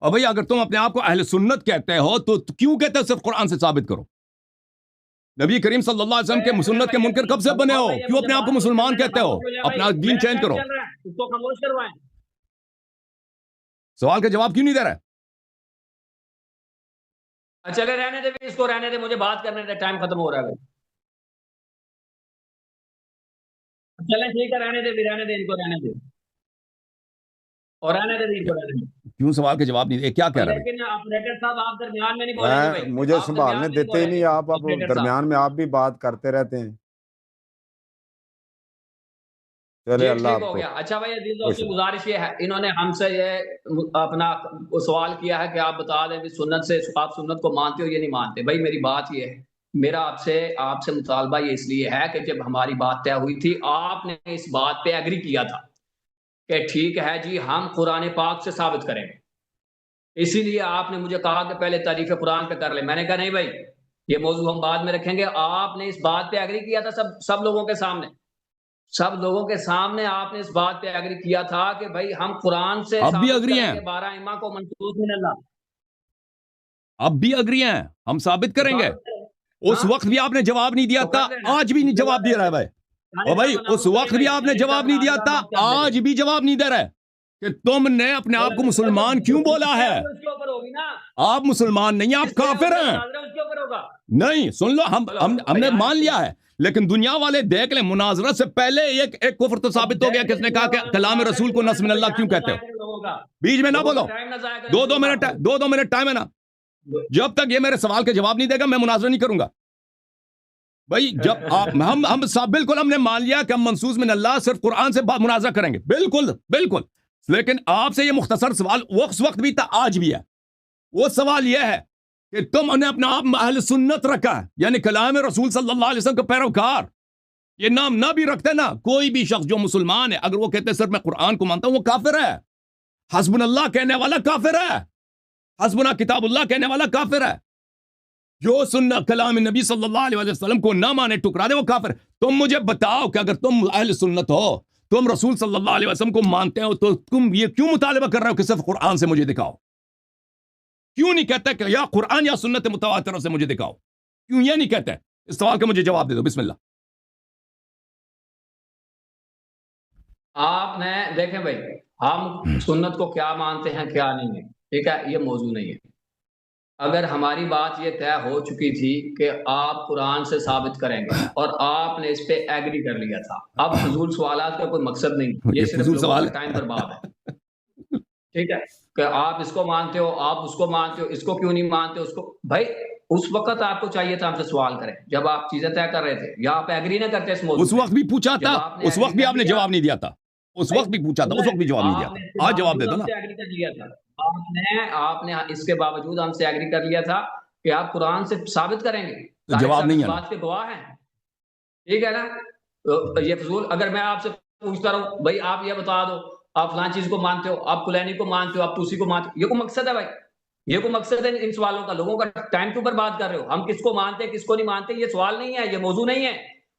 S3: اور بھائی اگر تم اپنے آپ کو اہل سنت کہتے ہو تو کیوں کہتے ہو صرف قرآن سے ثابت کرو؟ نبی کریم صلی اللہ علیہ وسلم کے سنت کے منکر کب سے بنے ہو؟ کیوں اپنے آپ کو مسلمان کہتے ہو؟ اپنا دین چینج کرو.
S4: اس کو خاموش کروائیں.
S3: سوال کا جواب کیوں نہیں دے رہا ہے؟
S4: چلے رہنے دے، اس کو رہنے دے، مجھے بات کرنے دے، ٹائم ختم ہو رہا ہے. چلیں ٹھیک ہے، رہنے دے بھی، رہنے دے ان کو، رہنے دے اور رہنے دے ان کو، رہنے دے.
S3: کیوں سوال کے جواب نہیں دے؟ کیا کہہ رہا ہے؟
S4: لیکن آپریٹر صاحب آپ درمیان میں نہیں بولیں گے بھائی،
S1: مجھے
S4: آپ
S1: سنبھالنے
S4: درمیان میں
S1: دیتے ہی نہیں. آپ
S4: آپریٹر صاحب.
S1: درمیان میں آپ بھی بات کرتے رہتے ہیں. چلے
S4: جی
S1: اللہ
S4: ٹھیک
S1: آپ
S4: ہو
S1: کو
S4: گیا. اچھا بھائی عزیز
S1: خوش
S4: دوستو، گزارش یہ ہے، انہوں نے ہم سے یہ اپنا سوال کیا ہے کہ آپ بتا دیں بھی سنت سے، آپ سنت کو مانتے ہو یا نہیں مانتے. بھائی میری بات یہ ہے، میرا آپ سے مطالبہ یہ اس لیے ہے کہ جب ہماری بات طے ہوئی تھی، آپ نے اس بات پہ ایگری کیا تھا کہ ٹھیک ہے جی ہم قرآن پاک سے ثابت کریں گے. اسی لیے آپ نے مجھے کہا کہ پہلے تعریف قرآن پہ کر لیں. میں نے کہا نہیں بھائی، یہ موضوع ہم بعد میں رکھیں گے. آپ نے اس بات پہ ایگری کیا تھا سب لوگوں کے سامنے، سب لوگوں کے سامنے آپ نے اس بات پہ ایگری کیا تھا کہ بھائی ہم قرآن سے
S3: اب بھی
S4: ثابت
S3: اگری
S4: کریں
S3: ہیں،
S4: گے 12 ائمہ کو منسوخ من اللہ.
S3: اب بھی اگری ہیں، ہم ثابت کریں گے. اس وقت بھی آپ نے جواب نہیں دیا تھا، آج بھی نہیں جواب دے رہا ہے بھائی. اور بھائی اس وقت بھی آپ نے جواب نہیں دیا تھا، آج بھی جواب نہیں دے رہا ہے کہ تم نے اپنے آپ کو مسلمان کیوں بولا ہے. آپ مسلمان نہیں، آپ کافر ہیں. نہیں سن لو، ہم نے مان لیا ہے، لیکن دنیا والے دیکھ لیں. مناظرت سے پہلے ایک کفر تو ثابت ہو گیا. کس نے کہا کہ کلام رسول کو نص من اللہ کیوں کہتے ہو؟ بیچ میں نہ بولو. 2 منٹ ٹائم ہے نا. جب تک یہ میرے سوال کے جواب نہیں دے گا میں مناظرہ نہیں کروں گا. بھائی جب ہم بالکل ہم نے مان لیا کہ ہم منسوخ من اللہ صرف قرآن سے مناظرہ کریں گے، بالکل بالکل. لیکن آپ سے یہ مختصر سوال اس وقت بھی تھا، آج بھی ہے. وہ سوال یہ ہے کہ تم نے اپنا آپ اہل سنت رکھا ہے، یعنی کلام رسول صلی اللہ علیہ وسلم کا پیروکار. یہ نام نہ بھی رکھتے نا، کوئی بھی شخص جو مسلمان ہے اگر وہ کہتے ہیں صرف میں قرآن کو مانتا ہوں، وہ کافر ہے. حسبنا اللہ کہنے والا کافر ہے، حسبنا کتاب اللہ کہنے والا کافر ہے. جو سننا کلام نبی صلی اللہ علیہ وسلم کو نہ مانے، ٹکرا دے، وہ کافر. تم مجھے بتاؤ کہ اگر تم اہل سنت ہو، تم رسول صلی اللہ علیہ وسلم کو مانتے ہو، تو تم یہ کیوں مطالبہ کر رہے ہو کہ صرف قرآن سے مجھے دکھاؤ؟ کیوں نہیں کہتے کہ یا قرآن یا سنت متواترہ سے مجھے دکھاؤ؟ کیوں یہ نہیں کہتے؟ اس سوال کا مجھے جواب دے دو. بسم اللہ.
S4: آپ نے دیکھیں بھائی، ہم سنت کو کیا مانتے ہیں کیا نہیں ہے، ٹھیک ہے، یہ موضوع نہیں ہے. اگر ہماری بات یہ طے ہو چکی تھی کہ آپ قرآن سے ثابت کریں گے اور آپ نے اس پہ ایگری کر لیا تھا، اب فضول سوالات کا کوئی مقصد نہیں، یہ صرف لوگوں کا ٹائم برباد ہے. ٹھیک ہے کہ آپ اس کو مانتے ہو، آپ اس کو مانتے ہو، اس کو کیوں نہیں مانتے اس کو. بھائی اس وقت آپ کو چاہیے تھا ہم سے سوال کریں جب آپ چیزیں طے کر رہے تھے، یا آپ ایگری نہ کرتے اس موضوع.
S3: اس وقت بھی پوچھا تھا، اس وقت بھی آپ نے جواب نہیں دیا تھا. اس وقت بھی پوچھا تھا، اس وقت بھی جواب نہیں دیا تھا. آج جواب دے دو نا.
S4: آپ نے اس کے باوجود ہم سے ایگری کر لیا تھا کہ آپ قرآن سے ثابت کریں گے.
S3: جواب نہیں ہے،
S4: بات کے گواہ ہیں. ٹھیک ہے نا. یہ فضول، اگر میں آپ سے پوچھتا رہوں بھائی آپ یہ بتا دو آپ فلان چیز کو مانتے ہو، آپ کلینی کو مانتے ہو، آپ توسی کو مانتے ہو، یہ کوئی مقصد ہے بھائی؟ یہ کوئی مقصد ہے ان سوالوں کا؟ لوگوں کا ٹائم کیوں برباد کر رہے ہو؟ ہم کس کو مانتے ہیں کس کو نہیں مانتے، یہ سوال نہیں ہے، یہ موضوع نہیں ہے.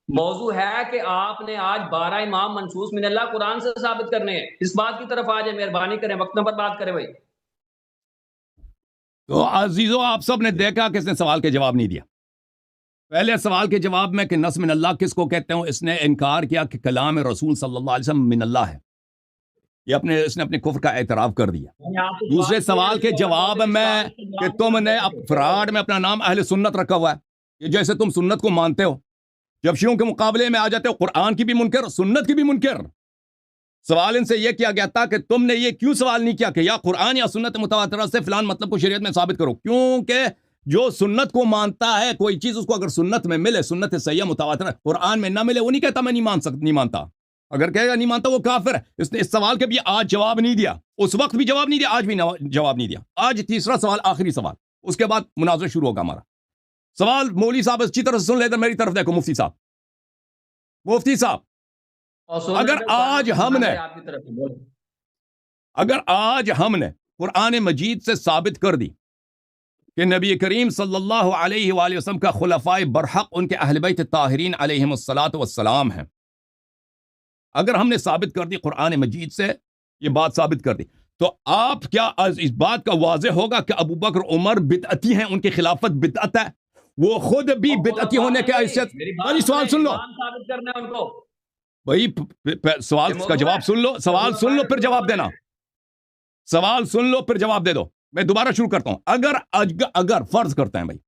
S4: موضوع ہے کہ آپ نے آج 12 امام منسوخ من اللہ قرآن سے ثابت کرنے ہیں. اس بات کی طرف آ جائیں، مہربانی کریں، وقت نہ برباد کریں بھائی.
S3: تو عزیزو آپ سب نے دیکھا کہ اس نے سوال کے جواب نہیں دیا. پہلے سوال کے جواب میں کہ نص من اللہ کس کو کہتے ہیں، اس نے انکار کیا کہ کلام رسول صلی اللہ علیہ وسلم من اللہ ہے. یہ اس نے اپنے کفر کا اعتراف کر دیا. دوسرے سوال کے جواب میں کہ تم نے افراد میں اپنا نام اہل سنت رکھا ہوا ہے، یہ جیسے تم سنت کو مانتے ہو، جب شیعوں کے مقابلے میں آ جاتے ہو قرآن کی بھی منکر، سنت کی بھی منکر. سوال ان سے یہ کیا گیا تھا کہ تم نے یہ کیوں سوال نہیں کیا کہ یا قرآن یا سنت متواترہ سے فلان مطلب کو شریعت میں ثابت کرو؟ کیونکہ جو سنت کو مانتا ہے کوئی چیز، اس کو اگر سنت میں ملے، سنت صحیحہ متواترہ، قرآن میں نہ ملے، وہ نہیں کہتا میں نہیں مانتا. اگر کہے گا نہیں مانتا وہ کافر ہے. اس نے اس سوال کے بھی آج جواب نہیں دیا، اس وقت بھی جواب نہیں دیا، آج بھی جواب نہیں دیا. آج تیسرا سوال، آخری سوال، اس کے بعد مناظرہ شروع ہوگا ہمارا. سوال مولوی صاحب اچھی طرح سے سن لے، میری طرف دیکھو. مفتی صاحب اگر آج ہم نے قرآن مجید سے ثابت کر دی کہ نبی کریم صلی اللہ علیہ وآلہ وسلم کا خلفائے برحق ان کے اہل بیت طاہرین علیہم الصلاۃ والسلام ہیں، اگر ہم نے ثابت کر دی قرآن مجید سے یہ بات ثابت کر دی، تو آپ کیا اس بات کا واضح ہوگا کہ ابو بکر عمر بدعتی ہیں، ان کی خلافت بدعت ہے؟ وہ خود بھی بدعتی ہونے کے حیثیت. بھائی سوال سن لو
S4: ثابت کرنا ہے ان کو
S3: بھائی, سوال کا جواب سن لو, سوال سن لو پھر جواب دینا, سوال سن لو پھر جواب دے دو. میں دوبارہ شروع کرتا ہوں. اگر فرض کرتے ہیں بھائی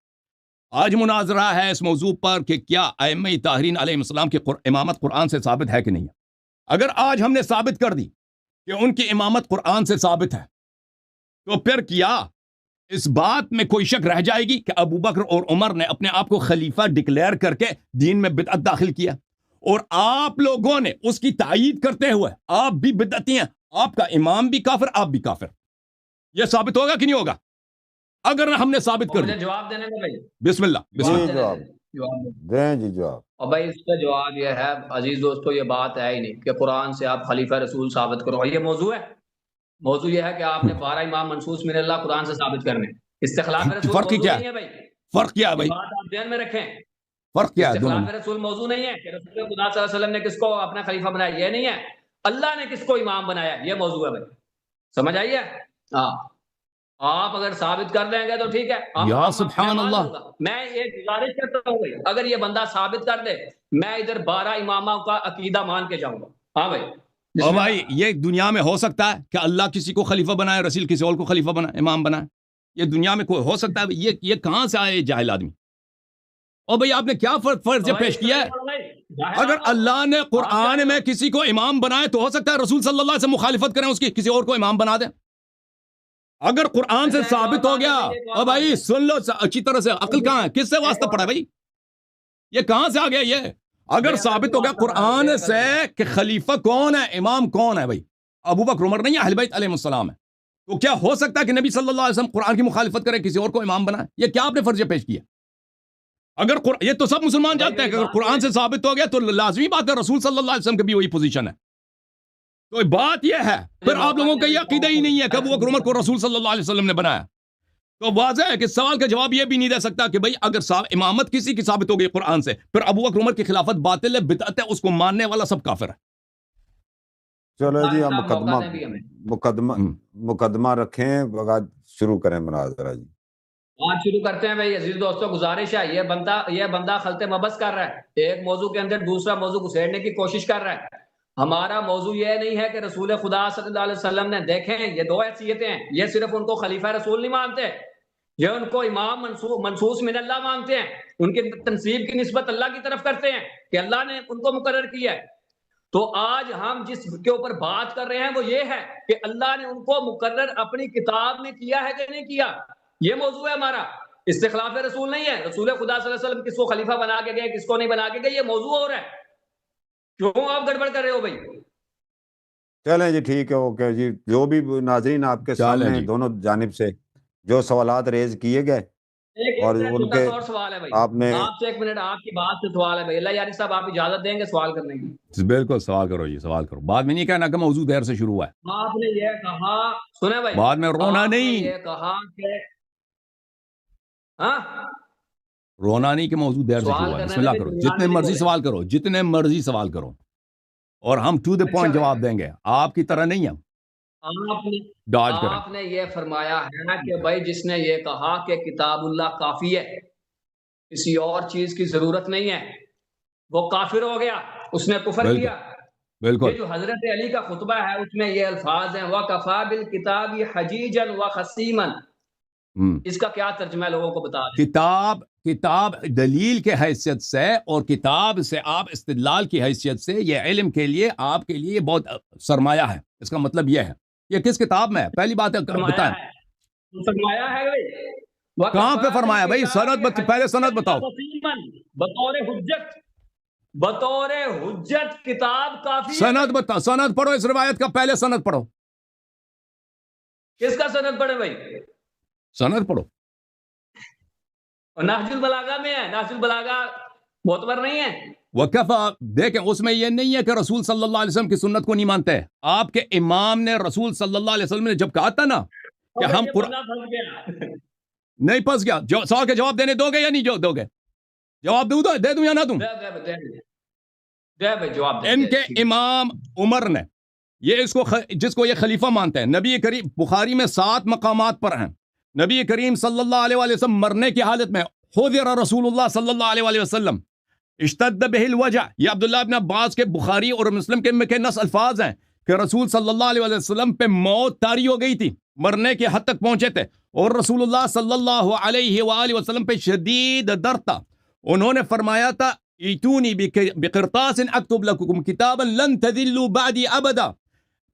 S3: آج مناظرہ ہے اس موضوع پر کہ کیا ائمہ طاہرین علیہ السلام کی امامت قرآن سے ثابت ہے کہ نہیں ہے. اگر آج ہم نے ثابت کر دی کہ ان کی امامت قرآن سے ثابت ہے, تو پھر کیا اس بات میں کوئی شک رہ جائے گی کہ ابو بکر اور عمر نے اپنے آپ کو خلیفہ ڈکلیئر کر کے دین میں بدعت داخل کیا, اور آپ لوگوں نے اس کی تائید کرتے ہوئے آپ بھی بدعتی ہیں, آپ کا امام بھی کافر, آپ بھی کافر. یہ ثابت ہوگا کہ نہیں ہوگا؟ اگر ہم نے ثابت کر دیا.
S4: جواب دینے کا بھائی,
S3: بسم اللہ, بسم اللہ.
S4: جواب
S1: دیں جی جواب.
S4: اور بھائی اس کا جواب یہ ہے عزیز دوستو, یہ بات ہے ہی نہیں کہ قرآن سے آپ خلیفہ رسول ثابت کرو. یہ موضوع ہے, موضوع یہ ہے کہ آپ نے 12 امام منصوص من اللہ قرآن سے ثابت کرنے. استخلاف رسول
S3: فرق
S4: موضوع
S3: کیا
S4: نہیں ہے بھائی,
S3: فرق کیا ہے بھائی,
S4: بات آپ ذہن میں رکھیں.
S3: فرق کیا ہے دونوں
S4: استخلاف رسول موضوع نہیں ہے کہ رسول خدا صلی اللہ علیہ وسلم نے کس کو اپنا خلیفہ بنایا, یہ نہیں ہے. اللہ نے کس کو امام بنایا, یہ موضوع ہے بھائی. سمجھ آئیے؟ ہاں, آپ اگر ثابت کر دیں گے تو ٹھیک ہے.
S3: یا سبحان اللہ.
S4: میں ایک گزارش کرتا ہوں بھائی, اگر یہ بندہ ثابت کر دے میں ادھر 12 اماموں کا عقیدہ مان کے جاؤں گا. ہاں بھائی.
S3: اور بھائی یہ دنیا میں ہو سکتا ہے کہ اللہ کسی کو خلیفہ بنائے, رسول کسی اور کو خلیفہ بنائے, امام بنائے؟ یہ دنیا میں کوئی ہو سکتا ہے؟ یہ کہاں سے آئے جاہل آدمی؟ اور بھائی آپ نے کیا فرض پیش کیا ہے؟ اگر اللہ نے قرآن میں کسی کو امام بنائے تو ہو سکتا ہے رسول صلی اللہ علیہ وسلم مخالفت کریں اس کی, کسی اور کو امام بنا دیں. اگر قرآن سے ثابت ہو گیا, اور بھائی سن لو اچھی طرح سے, عقل کہاں ہے, کس سے واسطہ پڑا بھائی, یہ کہاں سے آ گیا یہ؟ اگر ثابت ہو گیا قرآن سے کہ خلیفہ کون ہے, امام کون ہے, بھائی ابو بکر عمر نہیں ہے, اہل بیت علیہ السلام ہے, تو کیا ہو سکتا ہے کہ نبی صلی اللہ علیہ وسلم قرآن کی مخالفت کرے, کسی اور کو امام بنائے؟ یہ کیا آپ نے فرضیہ پیش کیا؟ اگر یہ تو سب مسلمان جانتے ہیں کہ اگر قرآن سے ثابت ہو گیا تو لازمی بات ہے رسول صلی اللہ علیہ وسلم کی بھی وہی پوزیشن ہے. تو بات یہ ہے, پھر آپ لوگوں کا یہ عقیدہ ہی نہیں ہے کہ ابو بکر عمر کو رسول صلی اللہ علیہ وسلم نے بنایا. تو واضح ہے کہ سوال کا جواب یہ بھی نہیں دے سکتا کہ بھئی اگر امامت کسی کی ثابت ہو گئی قرآن سے, پھر ابو بکر عمر کی خلافت باطل ہے, بدعت ہے, اس کو ماننے والا سب کافر ہے.
S1: چلو جی ہم مقدمہ رکھیں, وقت شروع کریں مناظرہ. جی
S4: بات شروع کرتے ہیں بھائی. عزیز دوستو گزارش ہے, یہ بندہ خلط مبس کر رہا ہے, ایک موضوع کے اندر دوسرا موضوع گھسیڑنے کی کوشش کر رہا ہے. ہمارا موضوع یہ نہیں ہے کہ رسول خدا صلی اللہ علیہ وسلم نے, دیکھیں یہ 2 حیثیتیں ہیں, یہ صرف ان کو خلیفہ رسول نہیں مانتے, یہ ان کو امام منصوص من اللہ مانتے ہیں, ان کی تنصیب کی نسبت اللہ کی طرف کرتے ہیں کہ اللہ نے ان کو مقرر کیا ہے. تو آج ہم جس کے اوپر بات کر رہے ہیں وہ یہ ہے کہ اللہ نے ان کو مقرر اپنی کتاب میں کیا ہے کہ نہیں کیا, یہ موضوع ہے ہمارا. استخلاف رسول نہیں ہے, رسول خدا صلی اللہ علیہ وسلم کس کو خلیفہ بنا کے گئے, کس کو نہیں بنا کے گئے, یہ موضوع اور ہے. کیوں آپ گڑبڑ کر رہے ہو بھائی؟
S1: چلیں جی ٹھیک ہے, اوکے جی. جو بھی ناظرین آپ کے سامنے دونوں جانب سے جو سوالات ریز کیے گئے, اور ان کے
S4: سوال ہے بھائی,
S1: آپ نے
S4: آپ سے 1 منٹ, آپ کی بات سے سوال ہے بھائی. اللہ یاری صاحب آپ اجازت دیں گے سوال کرنے کی؟
S3: بالکل سوال کرو جی, سوال کرو. بعد میں نہیں کہنا کہ موضوع دیر سے شروع ہوا ہے.
S4: آپ نے یہ کہا, سنیں بھائی,
S3: بعد میں رونا نہیں,
S4: یہ کہا کہ ہاں
S3: رونا نہیں کہ موضوع دیر سے شروع ہوا ہے. بسم اللہ کرو, جتنے مرضی سوال کرو, جتنے مرضی سوال کرو, اور ہم ٹو دا پوائنٹ جواب دیں گے, آپ کی طرح نہیں ہم ڈاج کریں.
S4: آپ نے یہ فرمایا ہے کہ بھائی جس نے یہ کہا کہ کتاب اللہ کافی ہے, کسی اور چیز کی ضرورت نہیں ہے, وہ کافر ہو گیا, اس نے کفر کیا.
S3: بالکل.
S4: یہ جو حضرت علی کا خطبہ ہے اس میں یہ الفاظ ہیں, وَكَفَى بِالْكِتَابِ حَجِيجًا وَخَصِيمًا. اس کا کیا ترجمہ ہے لوگوں کو بتا دیں.
S3: کتاب دلیل کے حیثیت سے اور کتاب سے آپ استدلال کی حیثیت سے, یہ علم کے لیے آپ کے لیے بہت سرمایہ ہے. اس کا مطلب یہ ہے, یہ کس کتاب میں ہے؟ پہلی بات ہے بتائیں,
S4: فرمایا ہے بھائی,
S3: کہاں پہ فرمایا بھائی؟ سند پہلے سند بتاؤ.
S4: بطور حجت کتاب کافی ہے.
S3: سند بتاؤ, سند پڑھو اس روایت کا, پہلے سند پڑھو.
S4: کس کا سند پڑھے بھائی؟
S3: سند پڑھو.
S4: نہج البلاغہ میں ہے, نہج البلاغہ معتبر نہیں ہے.
S3: وقفہ دیکھیں, اس میں یہ نہیں ہے کہ رسول صلی اللہ علیہ وسلم کی سنت کو نہیں مانتے. آپ کے امام نے رسول صلی اللہ علیہ وسلم نے جب کہا تھا نا کہ ہم نہیں پھنس گیا, سوال کے جواب دینے دو گے یا نہیں دو گے؟ جواب دے دوں یا نہ دوں؟ ان کے امام عمر نے یہ جس کو یہ خلیفہ مانتے ہیں, نبی کریم بخاری میں 7 مقامات پر ہیں, نبی کریم صلی اللہ علیہ وسلم مرنے کی حالت میں حذر رسول اللہ صلی اللہ علیہ وسلم اشتد بہ الوجع. یہ عبداللہ ابن عباس کے بخاری اور مسلم کے نص الفاظ ہیں کہ رسول صلی اللہ علیہ وسلم پہ موت طاری ہو گئی تھی, مرنے کے حد تک پہنچے تھے, اور رسول اللہ صلی اللہ علیہ وآلہ وسلم پہ شدید درد تھا. انہوں نے فرمایا تھا ایتونی بقرطاس اکتب لکم کتابا لن تذلوا بعدی ابدا,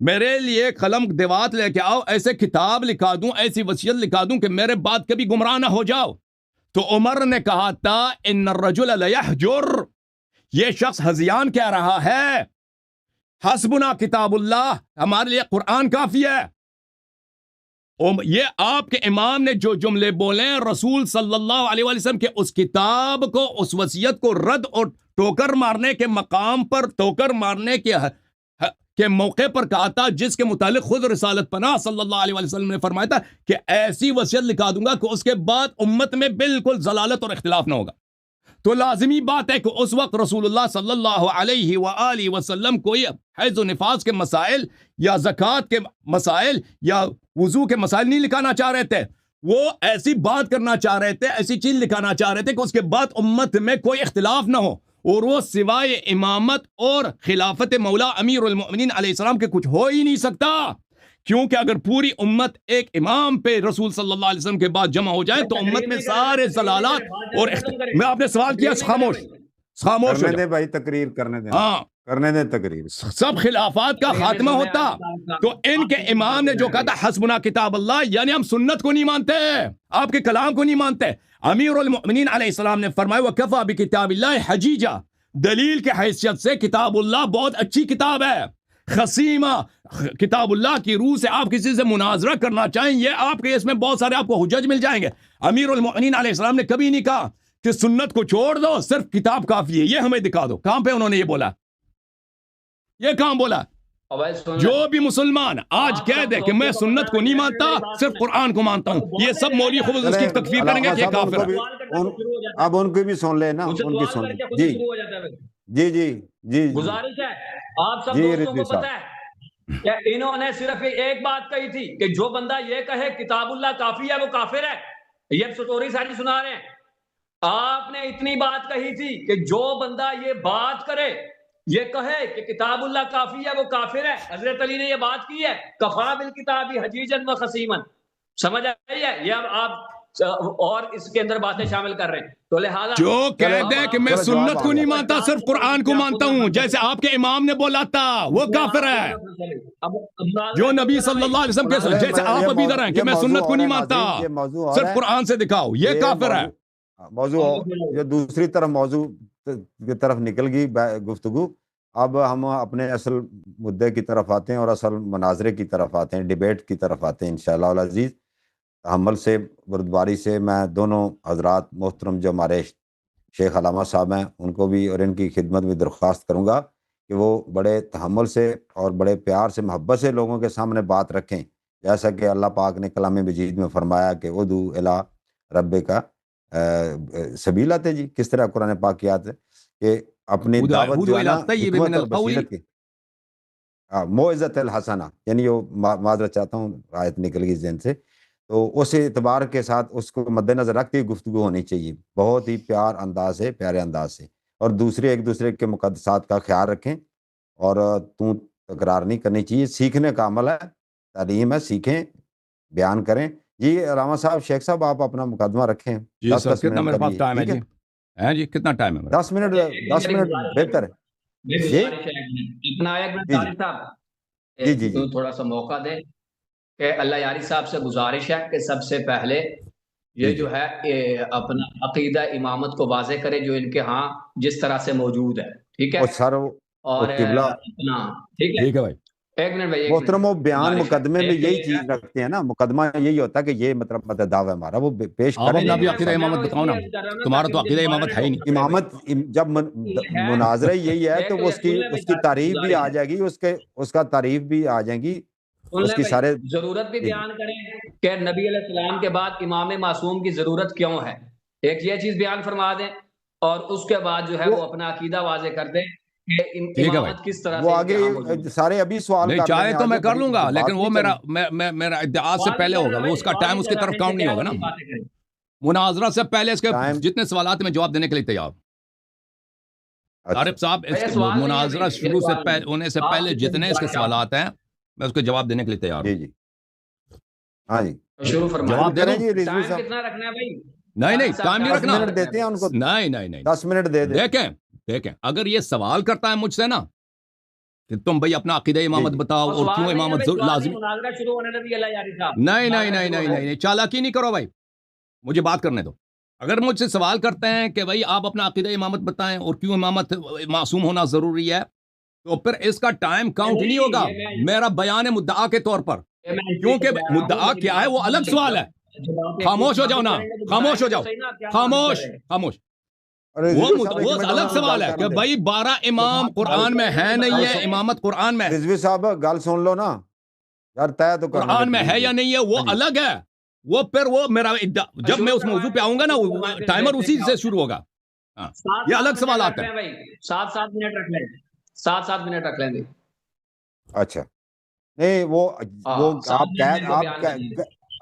S3: میرے لیے قلم دیوات لے کے آؤ, ایسے کتاب لکھا دوں, ایسی وصیت لکھا دوں کہ میرے بعد کبھی گمراہ نہ ہو جاؤ. تو عمر نے کہا تھا ان الرجل لیحجر, یہ شخص ہذیان کہہ رہا ہے, حسبنا کتاب اللہ, ہمارے لیے قرآن کافی ہے. یہ آپ کے امام نے جو جملے بولے رسول صلی اللہ علیہ وسلم کے اس کتاب کو, اس وصیت کو رد اور ٹوکر مارنے کے مقام پر, ٹوکر مارنے کے موقع پر کہا تھا, جس کے متعلق خود رسالت پناہ صلی اللہ علیہ وسلم نے فرمایا تھا کہ ایسی وصیت لکھا دوں گا کہ اس کے بعد امت میں بالکل ضلالت اور اختلاف نہ ہوگا. تو لازمی بات ہے کہ اس وقت رسول اللہ صلی اللہ علیہ وآلہ وسلم کوئی حیض و نفاس کے مسائل یا زکوٰۃ کے مسائل یا وضو کے مسائل نہیں لکھانا چاہ رہے تھے, وہ ایسی بات کرنا چاہ رہے تھے, ایسی چیز لکھانا چاہ رہے تھے کہ اس کے بعد امت میں کوئی اختلاف نہ ہو, اور وہ سوائے امامت اور خلافت مولا امیر المؤمنین علیہ السلام کے کچھ ہو ہی نہیں سکتا. کیونکہ اگر پوری امت ایک امام پہ رسول صلی اللہ علیہ وسلم کے بعد جمع ہو جائے تو امت میں سارے ضلالات اور میں آپ نے سوال کیا, خاموش خاموش
S1: کرنے دے بھائی, تقریر کرنے دے,
S3: ہاں
S1: کرنے دے تقریر,
S3: سب خلافات کا خاتمہ ہوتا. تو ان کے امام نے جو کہا تھا حسبنا کتاب اللہ, یعنی ہم سنت کو نہیں مانتے, آپ کے کلام کو نہیں مانتے. امیر المؤمنین علیہ السلام نے فرمایا وَكَفَى بِكِتَابِ اللَّهِ حَجِيجًا, دلیل کے حیثیت سے کتاب اللہ بہت اچھی کتاب ہے. خصیمہ, کتاب اللہ کی روح سے آپ کسی سے مناظرہ کرنا چاہیں, یہ آپ کے اس میں بہت سارے آپ کو حجج مل جائیں گے. امیر المؤمنین علیہ السلام نے کبھی نہیں کہا کہ سنت کو چھوڑ دو, صرف کتاب کافی ہے, یہ ہمیں دکھا دو. کہاں پہ انہوں نے یہ بولا, یہ کہاں بولا؟ جو بھی مسلمان آج کہہ دے کہ میں سنت کو نہیں مانتا, صرف قرآن کو مانتا ہوں, یہ سب مولوی خود اس کی تکفیر کریں گے کہ یہ کافر ہے.
S1: اب ان کو بھی سن لے نا, ان کی سن لے. جی جی جی
S4: گزارش ہے آپ سب دوستوں کو پتہ ہے کہ انہوں نے صرف ایک بات کہی تھی کہ جو بندہ یہ کہے کتاب اللہ کافی ہے وہ کافر ہے. یہ سٹوری ساری سنا رہے ہیں. آپ نے اتنی بات کہی تھی کہ جو بندہ یہ بات کرے, یہ کہے کہ کتاب اللہ کافی ہے وہ کافر ہے. حضرت علی نے یہ بات کی ہے, کفا بالکتاب حجیجا و خصیما. سمجھ آئی ہے؟ یہ اب آپ اور اس کے اندر باتیں شامل کر رہے ہیں. تو لہذا
S3: جو کہہ دے کہ میں سنت کو نہیں مانتا, صرف قرآن کو مانتا ہوں, جیسے آپ کے امام نے بولا تھا, وہ کافر ہے. جو نبی صلی اللہ علیہ وسلم کے, جیسے آپ ابھی ادھر ہیں کہ میں سنت کو نہیں مانتا, صرف قرآن سے دکھاؤ, یہ کافر ہے.
S1: موضوع یہ دوسری طرف موضوع کی طرف نکل گئی گفتگو. اب ہم اپنے اصل مدعے کی طرف آتے ہیں اور اصل مناظرے کی طرف آتے ہیں, ڈیبیٹ کی طرف آتے ہیں انشاءاللہ العزیز. حمل سے بردباری سے میں دونوں حضرات محترم جو ہمارے شیخ علامہ صاحب ہیں ان کو بھی اور ان کی خدمت میں درخواست کروں گا کہ وہ بڑے تحمل سے اور بڑے پیار سے, محبت سے لوگوں کے سامنے بات رکھیں, جیسا کہ اللہ پاک نے کلام مجید میں فرمایا کہ ادعو الی ربک سبیلا تھے. جی کس طرح قرآن پاک کی آیت ہے کہ اپنی دعوت جو ہے نا حکمت اور بصیرت کی, موعظۃ الحسنہ, یعنی وہ معذرت چاہتا ہوں آیت نکل گئی ذہن سے, تو اس اعتبار کے ساتھ اس کو مد نظر رکھتے ہوئے گفتگو ہونی چاہیے, بہت ہی پیار انداز سے, پیارے انداز سے, اور دوسرے ایک دوسرے کے مقدسات کا خیال رکھیں, اور تکرار نہیں کرنی چاہیے. سیکھنے کا عمل ہے, تعلیم ہے, سیکھیں, بیان کریں. جی علامہ صاحب, شیخ صاحب آپ اپنا مقدمہ رکھیں.
S3: جی سر, کتنا میرے پاس ٹائم ہے؟ جی ہیں جی, کتنا ٹائم ہے؟
S1: 10 منٹ بہتر ہے. جی جی جی
S4: تھوڑا سا موقع دیں کہ اللہ یاری صاحب سے گزارش ہے کہ سب سے پہلے یہ جو ہے اپنا عقیدہ امامت کو واضح کرے جو ان کے ہاں جس طرح سے موجود ہے. ٹھیک ہے, اور اپنا ٹھیک ہے
S3: بھائی,
S4: ایک منٹ بھائی.
S1: محترم وہ بیان مقدمے میں یہی چیز رکھتے ہیں نا, مقدمہ یہی ہوتا ہے کہ یہ مطلب دعویٰ ہے ہمارا, وہ پیش کریں.
S3: آپ عقیدہ امامت بتاؤ نا, تمہارا تو عقیدہ امامت ہے ہی نہیں.
S1: امامت جب مناظرہ یہی ہے تو اس کی تعریف بھی آ جائے گی, اس کا تعریف بھی آ جائیں گی, اس کی سارے
S4: ضرورت بھی بیان کریں کہ نبی علیہ السلام کے بعد امام معصوم کی ضرورت کیوں ہے, ایک یہ چیز بیان فرما دیں, اور اس کے بعد جو ہے وہ اپنا عقیدہ واضح کر دیں کہ امامت کس طرح سے.
S1: وہ آگے سارے ابھی سوال
S3: نہیں چاہے تو میں کر لوں گا, لیکن وہ میرا ادعا سے پہلے ہوگا, وہ اس کا ٹائم اس کی طرف کاؤنٹ نہیں ہوگا نا. مناظرہ سے پہلے اس کے
S1: ٹائم
S3: جتنے سوالات ہیں میں جواب دینے کے لیے تیار ہوں
S1: اچھا
S3: طارق صاحب
S4: یہ سوال نہیں ہے
S3: مناظرہ
S4: بھائی، یہ
S3: شروع سے
S4: سوال نہیں۔
S3: ہونے سے
S4: آپ
S3: پہلے
S4: کتنے
S3: جتنے اس کے سوالات ہیں میں اس کے جواب دینے کے لیے تیار
S1: جی
S3: ہوں
S1: جی ہاں جی
S4: شروع فرمائیں۔
S3: جواب دے
S1: کریں
S3: دوں
S1: جی رضوی
S4: ٹائم
S1: صاحب
S4: کتنا رکھنا ہے بھائی؟
S3: نہیں ٹائم نہیں
S1: 10
S3: رکھنا
S1: منٹ دیتے ہیں ان کو
S3: نہیں
S1: 10 منٹ دے دیں
S3: دیکھیں اگر یہ سوال کرتا ہے مجھ سے نا کہ تم بھائی اپنا عقیدہ امامت
S1: جی۔
S3: بتاؤ
S4: اور
S3: اور
S4: سوال
S3: کیوں
S4: نہیں ہے
S3: امامت
S4: بھائی، سوال
S3: لازمی
S4: نہیں، مناظرہ شروع ہونے دے اللہ یاری صاحب۔
S3: نہیں چالاکی نہیں کرو بھائی مجھے بات کرنے دو اگر مجھ سے سوال کرتے ہیں کہ بھائی آپ اپنا عقیدہ امامت بتائیں اور کیوں امامت معصوم ہونا ضروری ہے تو پھر اس کا ٹائم کاؤنٹ نہیں ہوگا میرا بیان ہے مدعا کے طور پر کیونکہ مدعا کیا ہے وہ الگ سوال ہے خاموش ہو جاؤ نا خاموش ہو جاؤ خاموش وہ الگ سوال ہے کہ بھائی 12 امام قرآن میں ہے نہیں ہے امامت قرآن میں
S1: رضوی صاحب گل سن لو نا یار طے تو کرنے
S3: قرآن میں ہے یا نہیں ہے وہ الگ ہے وہ پھر وہ میرا جب میں اس موضوع پہ آؤں گا نا ٹائمر اسی سے شروع ہوگا یہ الگ سوالات ہیں
S4: 7 منٹ رکھ لیں 7 منٹ رکھ لیں گے
S1: اچھا نہیں وہ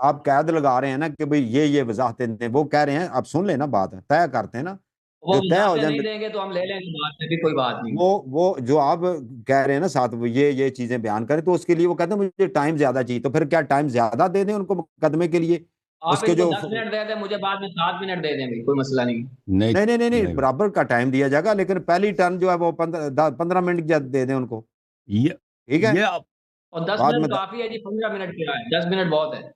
S1: آپ قید لگا رہے ہیں نا کہ بھئی یہ وضاحتیں دیں وہ کہہ رہے ہیں آپ سن لیں نا بات طے کرتے ہیں نا
S4: وہ
S1: جو طے ہو
S4: نہیں
S1: جائے
S4: دیں گے تو ہم لے لیں بات میں بھی کوئی بات نہیں
S1: وہ جو آپ کہہ رہے ہیں نا ساتھ وہ یہ چیزیں بیان کریں تو اس کے لیے وہ کہتے ہیں مجھے ٹائم زیادہ چاہیے تو پھر کیا ٹائم زیادہ دے دیں ان کو مقدمے کے لیے
S4: آپ ان کو 10 منٹ دے دیں مجھے بعد میں 7 منٹ دے دیں بھی کوئی مسئلہ نہیں
S1: نہیں برابر کا ٹائم دیا جائے گا لیکن پہلی ٹرن جو ہے وہ 15 منٹ دے دیں ان کو ٹھیک ہے
S4: اور 10 منٹ کافی ہے جی 15 منٹ کیا ہے 10 منٹ بہت ہے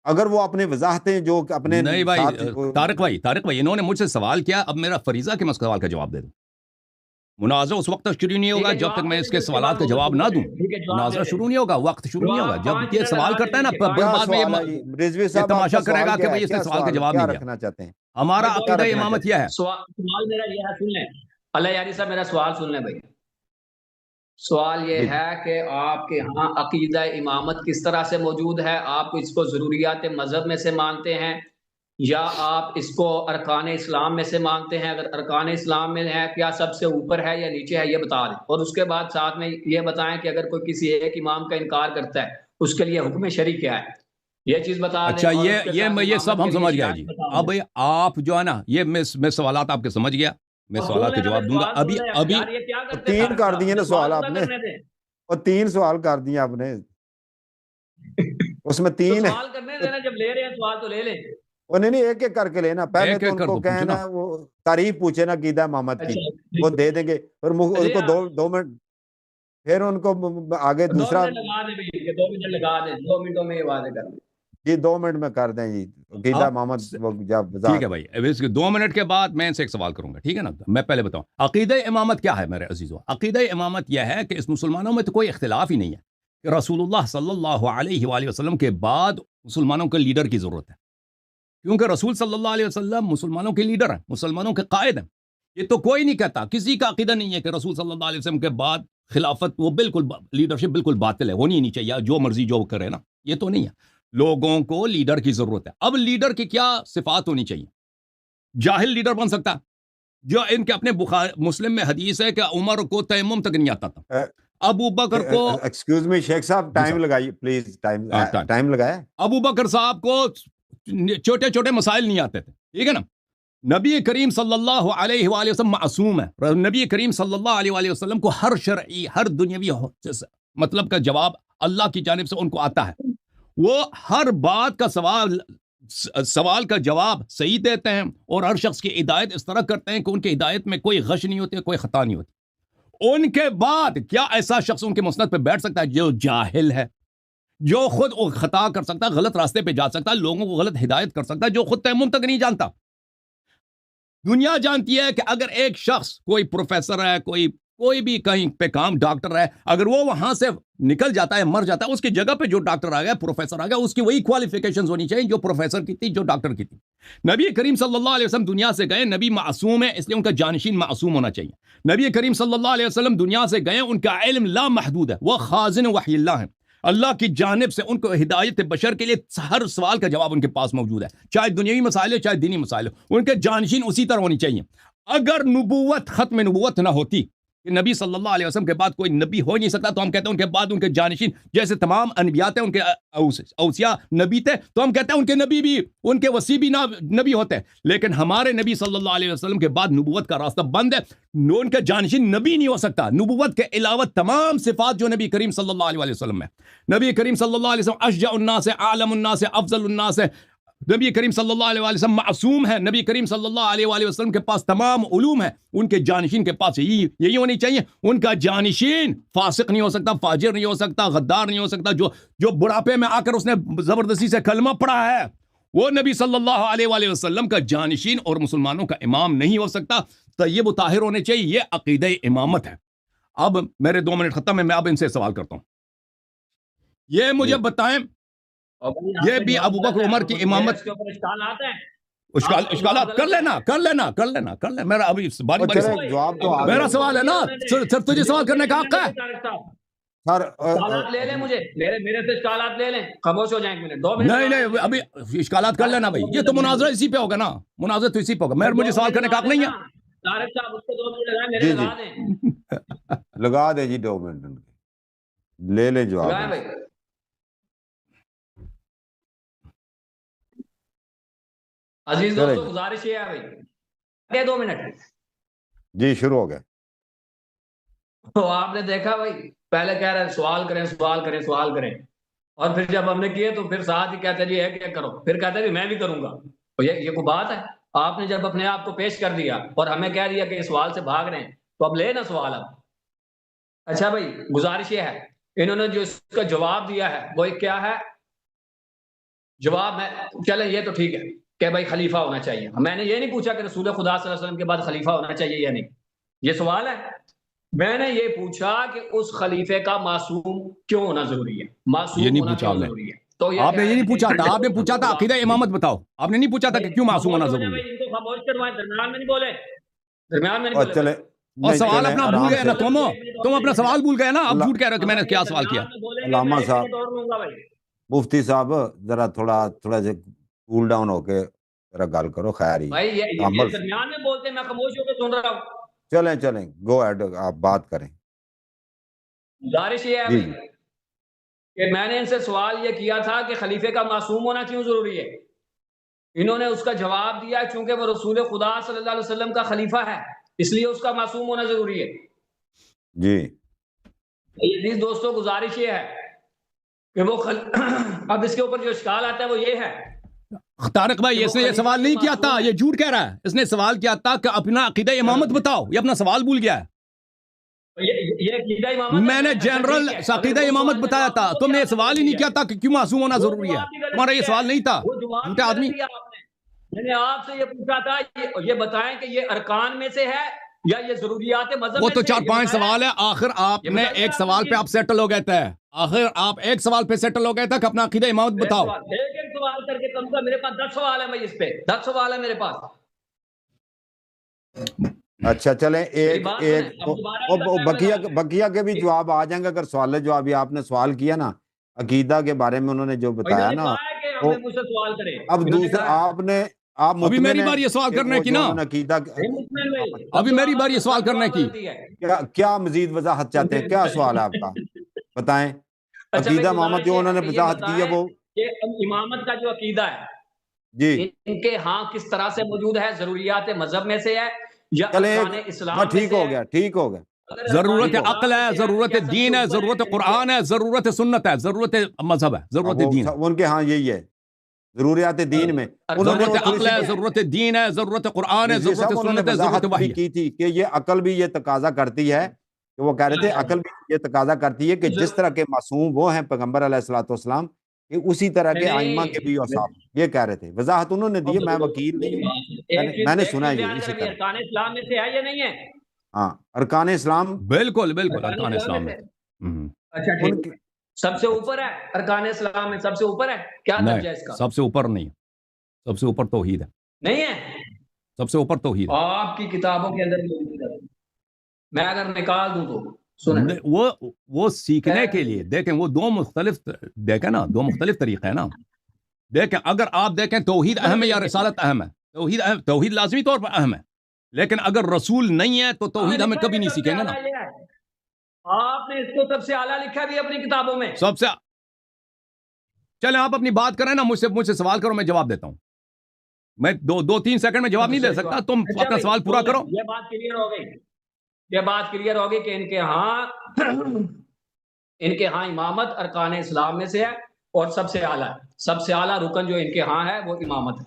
S1: اگر وہ اپنے وضاحتیں جو اپنے
S3: نہیں بھائی طارق بھائی انہوں نے مجھ سے سوال کیا اب میرا فریضہ کہ میں اس سوال کا جواب دے دوں مناظرہ اس وقت تک شروع نہیں ہوگا جب تک میں اس کے سوالات کا جواب نہ دوں مناظرہ شروع نہیں ہوگا وقت شروع نہیں ہوگا جب یہ سوال کرتا ہے نا بعد میں یہ تماشا کرے گا کہ بھئی اس نے سوال کا جواب نہیں
S1: رکھنا چاہتے ہیں
S3: ہمارا عقیدہ امامت یہ ہے
S4: سوال میرا یہ ہے سن لیں اللہ یاری صاحب میرا سوال سن لیں بھائی سوال یہ ہے کہ آپ کے ہاں عقیدہ امامت کس طرح سے موجود ہے آپ اس کو ضروریات مذہب میں سے مانتے ہیں یا آپ اس کو ارکان اسلام میں سے مانتے ہیں اگر ارکان اسلام میں ہے کیا سب سے اوپر ہے یا نیچے ہے یہ بتا دیں اور اس کے بعد ساتھ میں یہ بتائیں کہ اگر کوئی کسی ایک امام کا انکار کرتا ہے اس کے لیے حکم شرعی کیا ہے یہ چیز بتا دیں
S3: اچھا یہ سب ہم سمجھ گئے جی اب آپ جو ہے نا یہ میں سوالات آپ کے سمجھ گیا میں سوالات کا جواب دوں گا ابھی
S1: 3 کر دیے نا سوال آپ نے اور 3 سوال کر دیے آپ نے اس میں 3
S4: سوال کرنے دینا جب لے رہے ہیں سوال تو لے لیں
S1: وہ نہیں ایک کر کے لینا پہلے تو ان کو کہنا وہ تعریف پوچھے نا عقیدہ امامت کی وہ دے دیں گے اور ان کو 2 منٹ پھر ان کو آگے دوسرا
S4: 2 منٹ لگا دیں 2 منٹوں میں یہ واضح کر دیں
S1: جی 2 منٹ میں کر دیں جی عقیدہ امامت
S3: ٹھیک ہے بھائی 2 منٹ کے بعد میں ان سے ایک سوال کروں گا ٹھیک ہے نا میں پہلے بتاؤں عقیدہ امامت کیا ہے میرے عزیزو عقیدہ امامت یہ ہے کہ اس مسلمانوں میں تو کوئی اختلاف ہی نہیں ہے کہ رسول اللہ صلی اللہ علیہ وآلہ وسلم کے بعد مسلمانوں کے لیڈر کی ضرورت ہے کیونکہ رسول صلی اللہ علیہ وسلم مسلمانوں کے لیڈر ہیں مسلمانوں کے قائد ہیں یہ تو کوئی نہیں کہتا کسی کا عقیدہ نہیں ہے کہ رسول صلی اللہ علیہ وسلم کے بعد خلافت وہ بالکل لیڈرشپ بالکل باطل ہے ہونی نہیں چاہیے جو مرضی جو کرے نا یہ تو نہیں ہے لوگوں کو لیڈر کی ضرورت ہے اب لیڈر کی کیا صفات ہونی چاہیے جاہل لیڈر بن سکتا جو ان کے اپنے مسلم میں حدیث ہے کہ عمر کو تیمم تک نہیں آتا تھا ابو بکر کو
S1: ایکسکیوز می شیخ صاحب ٹائم لگائیے پلیز ٹائم لگائے ابو
S3: بکر صاحب کو چھوٹے چھوٹے مسائل نہیں آتے تھے ٹھیک ہے نا نبی کریم صلی اللہ علیہ وآلہ وسلم معصوم ہے نبی کریم صلی اللہ علیہ وآلہ وسلم کو ہر شرعی ہر دنیاوی مطلب کا جواب اللہ کی جانب سے ان کو آتا ہے وہ ہر بات کا سوال کا جواب صحیح دیتے ہیں اور ہر شخص کی ہدایت اس طرح کرتے ہیں کہ ان کی ہدایت میں کوئی غش نہیں ہوتی کوئی خطا نہیں ہوتی ان کے بعد کیا ایسا شخص ان کے مسند پہ بیٹھ سکتا ہے جو جاہل ہے جو خود خطا کر سکتا غلط راستے پہ جا سکتا لوگوں کو غلط ہدایت کر سکتا جو خود تیمم تک نہیں جانتا دنیا جانتی ہے کہ اگر ایک شخص کوئی پروفیسر ہے کوئی بھی کہیں پہ کام ڈاکٹر ہے اگر وہ وہاں سے نکل جاتا ہے مر جاتا ہے اس کی جگہ پہ جو ڈاکٹر آ گیا پروفیسر آ گیا اس کی وہی کوالیفیکیشنز ہونی چاہیے جو پروفیسر کی تھی جو ڈاکٹر کی تھی نبی کریم صلی اللہ علیہ وسلم دنیا سے گئے نبی معصوم ہے اس لیے ان کا جانشین معصوم ہونا چاہیے نبی کریم صلی اللہ علیہ وسلم دنیا سے گئے ان کا علم لا محدود ہے وہ خازن وحی اللہ ہے اللہ کی جانب سے ان کو ہدایت بشر کے لیے ہر سوال کا جواب ان کے پاس موجود ہے چاہے دنیاوی مسائل ہو چاہے دینی مسائل ہو ان کے جانشین اسی طرح ہونی چاہیے اگر نبوت ختم نبوت نہ ہوتی کہ نبی صلی اللہ علیہ وسلم کے بعد کوئی نبی ہو نہیں سکتا، تو ہم کہتے ہیں ان کے بعد ان کے جانشین جیسے تمام انبیاء تھے، ان کے اوصیاء نبی تھے، تو ہم کہتے ہیں ان کے نبی بھی، ان کے وصی بھی نبی ہوتے ہیں. لیکن ہمارے نبی صلی اللہ علیہ وسلم کے بعد نبوت کا راستہ بند ہے، ان کے جانشین نبی نہیں ہو سکتا. نبوت کے علاوہ تمام صفات جو نبی کریم صلی اللہ علیہ وسلم ہے، نبی کریم صلی اللہ علیہ وسلم اشجع الناس، عالم الناس، افضل الناس ہے. نبی کریم صلی اللہ علیہ وسلم معصوم ہے. نبی کریم صلی اللہ علیہ وسلم کے پاس تمام علوم ہے. ان کے جانشین کے پاس یہی ہونی چاہیے. ان کا جانشین فاسق نہیں ہو سکتا، فاجر نہیں ہو سکتا، غدار نہیں ہو سکتا. جو بڑھاپے میں آ کر اس نے زبردستی سے کلمہ پڑھا ہے، وہ نبی صلی اللہ علیہ وسلم کا جانشین اور مسلمانوں کا امام نہیں ہو سکتا. طیب و طاہر ہونے چاہیے. یہ عقیدہ امامت ہے. اب میرے 2 منٹ ختم ہے، میں اب ان سے سوال کرتا ہوں. یہ مجھے بتائیں، یہ بھی ابو بکر عمر کی امامت اشکالات کر لینا میرا ابھی
S1: جواب تو
S3: میرا سوال ہے نا، صرف تجھے سوال کرنے کا حق ہے.
S1: سر
S4: اشکالات لے لیں، مجھے میرے سے اشکالات لے لیں، خاموش ہو جائیں 1 منٹ 2 منٹ.
S3: نہیں ابھی اشکالات کر لینا بھائی. یہ تو مناظرہ اسی پہ ہوگا نا، مناظرہ تو اسی پہ ہوگا. مجھے سوال کرنے کا حق نہیں ہے.
S4: طارق صاحب اس کو 2 منٹ لگائیں، میرے لگا دیں.
S1: لگا دیں جی 2 منٹ لے لیں جواب.
S4: لگائیں بھائی. عزیز دوستو گزارش یہ ہے بھائی 2 منٹ
S1: جی شروع ہو گیا.
S4: تو آپ نے دیکھا بھائی، پہلے کہہ رہے ہیں سوال کریں، اور پھر جب ہم نے کیے تو پھر ساتھ ہی کہتے ہیں جی کیا کرو، پھر کہتے ہیں میں بھی کروں گا. تو یہ کوئی بات ہے؟ آپ نے جب اپنے آپ کو پیش کر دیا اور ہمیں کہہ دیا کہ اس سوال سے بھاگ رہے ہیں، تو اب لے نا سوال. اب اچھا بھائی، گزارش یہ ہے، انہوں نے جو اس کا جواب دیا ہے وہ کیا ہے؟ جواب میں چلیں یہ تو ٹھیک ہے کہ بھائی خلیفہ ہونا چاہیے. میں نے یہ نہیں پوچھا کہ رسول خدا صلی اللہ علیہ وسلم کے بعد خلیفہ ہونا چاہیے یا نہیں، یہ سوال ہے. میں نے یہ پوچھا کہ اس خلیفے کا معصوم کیوں ہونا ضروری ہے، معصوم ہونا کیوں ضروری ہے. تو
S3: آپ نے یہ نہیں پوچھا تھا، آپ نے پوچھا تھا عقیدہ امامت بتاؤ. آپ نے نہیں پوچھا تھا کہ کیوں معصوم ہونا ضروری ہے.
S4: ان کو خاموش کروائیں، درمیان میں نہیں بولے، درمیان میں نہیں بولے.
S1: چلے
S3: اور سوال اپنا بھول گئے نا تم اپنا سوال بھول گئے نا. اب جھوٹ کہہ رہے ہو کہ میں نے کیا سوال کیا.
S1: علامہ صاحب، مفتی صاحب ذرا تھوڑا سا کول ڈاؤن ہو کے ذرا گل کرو. خیر ہی
S4: بھائی یہ درمیان میں بولتے ہیں، میں خاموش ہو کے سن رہا ہوں.
S1: چلیں گو ایڈ، آپ بات کریں.
S4: گزارش یہ ہے کہ میں نے ان سے سوال یہ کیا تھا کہ خلیفے کا معصوم ہونا کیوں ضروری ہے. انہوں نے اس کا جواب دیا چونکہ وہ رسول خدا صلی اللہ علیہ وسلم کا خلیفہ ہے، اس لیے اس کا معصوم ہونا ضروری ہے.
S1: جی
S4: عزیز دوستو گزارش یہ ہے کہ وہ اب اس کے اوپر جو اشکال آتا ہے وہ یہ ہے.
S3: طارق بھائی اس نے یہ سوال نہیں کیا تھا، یہ جھوٹ کہہ رہا ہے. اس نے سوال کیا تھا کہ اپنا عقیدہ امامت بتاؤ. یہ اپنا سوال بھول گیا ہے. میں نے جنرل عقیدہ امامت بتایا تھا، تم نے یہ سوال ہی نہیں کیا تھا کہ کیوں معصوم ہونا ضروری ہے. تمہارا یہ سوال نہیں تھا جھوٹے آدمی.
S4: میں نے آپ سے یہ پوچھا تھا یہ بتائیں کہ یہ ارکان میں سے ہے یا یہ ضروریات مذہب.
S3: وہ تو 4-5 سوال ہے. آخر آپ نے ایک سوال پہ آپ سیٹل ہو گئے تھے. آخر آپ ایک سوال پہ سیٹل ہو گئے تھے کہ اپنا عقیدہ امامت بتاؤ.
S4: ایک سوال کر کے کم سے کم میرے پاس 10 سوال ہے. میں اس پہ 10 سوال ہے میرے پاس.
S1: اچھا چلیں ایک بقیہ کے بھی جواب آ جائیں گے. اگر سوال جواب آپ نے سوال کیا نا عقیدہ کے بارے میں، انہوں نے جو بتایا نا، اب دوسرا آپ
S3: ابھی میری بار یہ سوال کرنے کی نا، ابھی میری بار یہ سوال کرنے کی.
S1: کیا مزید وضاحت چاہتے ہیں؟ کیا سوال ہے آپ کا؟ بتائیں. عقیدہ امامت جو انہوں نے وضاحت کی ہے وہ
S4: امامت کا جو عقیدہ ہے
S1: جی
S4: ان کے ہاں کس طرح سے موجود ہے، ضروریات مذہب میں سے ہے یا ارکان اسلام میں سے ہے.
S1: ٹھیک ہو گیا.
S3: ضرورت عقل ہے، ضرورت دین ہے، ضرورت قرآن ہے، ضرورت سنت ہے، ضرورت مذہب ہے، ضرورت دین.
S1: ان کے ہاں یہی ہے ضروریات دین میں.
S3: ضرورت عقل ہے، ضرورت دین ہے، ضرورت قرآن ہے، ضرورت سنت ہے، ضرورت وحی
S1: کی تھی کہ یہ عقل بھی یہ تقاضا کرتی ہے کہ وہ کہہ رہے تھے عقل بھی یہ تقاضا کرتی ہے کہ جس طرح کے معصوم وہ ہیں پیغمبر علیہ الصلوۃ والسلام، کہ اسی طرح کے ائمہ کے بھی اوصاف. یہ کہہ رہے تھے، وضاحت انہوں نے دی. میں وکیل نہیں ہوں، میں نے سنا یہ اسی طرح.
S4: ارکان اسلام میں سے ہے یا نہیں ہے؟
S1: ہاں ارکان اسلام
S3: بالکل ارکان اسلام میں.
S4: اچھا ٹھیک. سب سے اوپر ہے ارکان اسلام میں، سب سے اوپر ہے. کیا درجہ ہے اس کا؟
S3: سب سے اوپر نہیں، سب سے اوپر توحید ہے.
S4: نہیں ہے؟
S3: سب سے اوپر توحید ہے.
S4: آپ کی کتابوں کے اندر میں اگر نکال دوں تو
S3: وہ سیکھنے کے لیے دیکھیں، وہ دو مختلف طریقے ہیں نا. دیکھیں اگر آپ دیکھیں توحید اہم ہے یا رسالت اہم ہے. توحید لازمی طور پر اہم ہے، لیکن اگر رسول نہیں ہے تو توحید ہمیں کبھی نہیں سیکھیں گے نا.
S4: آپ نے اس کو سب سے اعلیٰ لکھا بھی اپنی کتابوں میں.
S3: سب سے چلیں آپ اپنی بات کریں نا, مجھ سے سوال کرو, میں جواب دیتا ہوں. میں دو تین سیکنڈ میں جواب نہیں دے سکتا, تم اپنا سوال پورا کرو.
S4: یہ بات کلیئر ہو گئی کہ ان کے ہاں امامت ارکان اسلام میں سے ہے اور سب سے اعلیٰ رکن جو ان کے ہاں ہے وہ امامت ہے.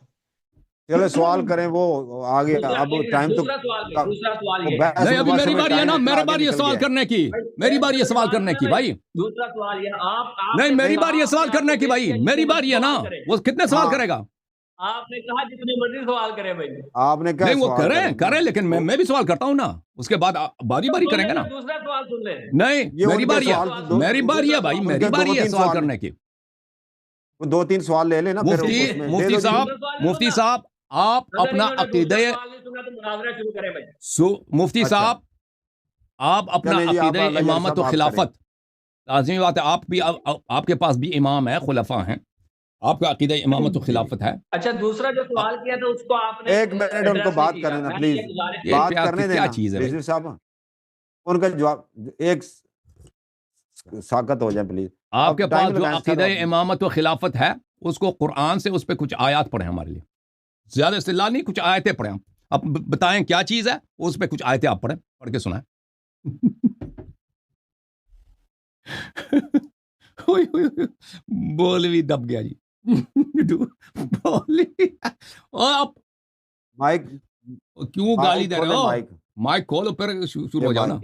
S1: چلے سوال کریں, وہ آگے اب ٹائم تو
S4: دوسرا سوال یہ
S3: نہیں, ابھی میری باری ہے نا, میرے باری ہے سوال کرنے کی, میری باری ہے سوال کرنے کی بھائی.
S4: دوسرا سوال یہ آپ
S3: نہیں, میری باری ہے سوال کرنے کی بھائی, میری باری ہے نا. وہ کتنے سوال کرے گا؟
S4: آپ نے کہا جتنے مرضی سوال کرے بھائی.
S1: آپ نے
S3: نہیں, وہ کریں لیکن میں بھی سوال کرتا ہوں نا, اس کے بعد باری کریں گے نا.
S4: دوسرا سوال سن لیں.
S3: نہیں, میری باری ہے بھائی, میری باری ہے سوال کرنے کی.
S1: دو تین سوال لے لینا.
S3: مفتی صاحب آپ اپنا عقیدہ, مفتی صاحب آپ اپنا عقیدہ امامت و خلافت, لازمی بات ہے, آپ کے پاس بھی امام ہے, خلفاء ہیں, آپ کا عقیدہ امامت و خلافت ہے.
S4: اچھا, دوسرا جو سوال کیا تھا اس کو آپ نے
S1: ایک منٹ ان کو بات کرنے نا پلیز, بات کرنے دینا. کیا چیز ہے رضوی صاحب, ان کا جواب ایک ساکت ہو جائے پلیز.
S3: آپ کے پاس جو عقیدہ امامت و خلافت ہے اس کو قرآن سے اس پہ کچھ آیات پڑھیں ہمارے لیے, زیادہ استدلال نہیں, کچھ آیتیں پڑھیں. اب بتائیں کیا چیز ہے, اس پہ کچھ آیتیں آپ پڑھ کے سنائیں. بولوی دب گیا جی.
S1: مائک
S3: کیوں گالی دے رہے ہو؟ مائک کھولو پھر شروع ہو جانا.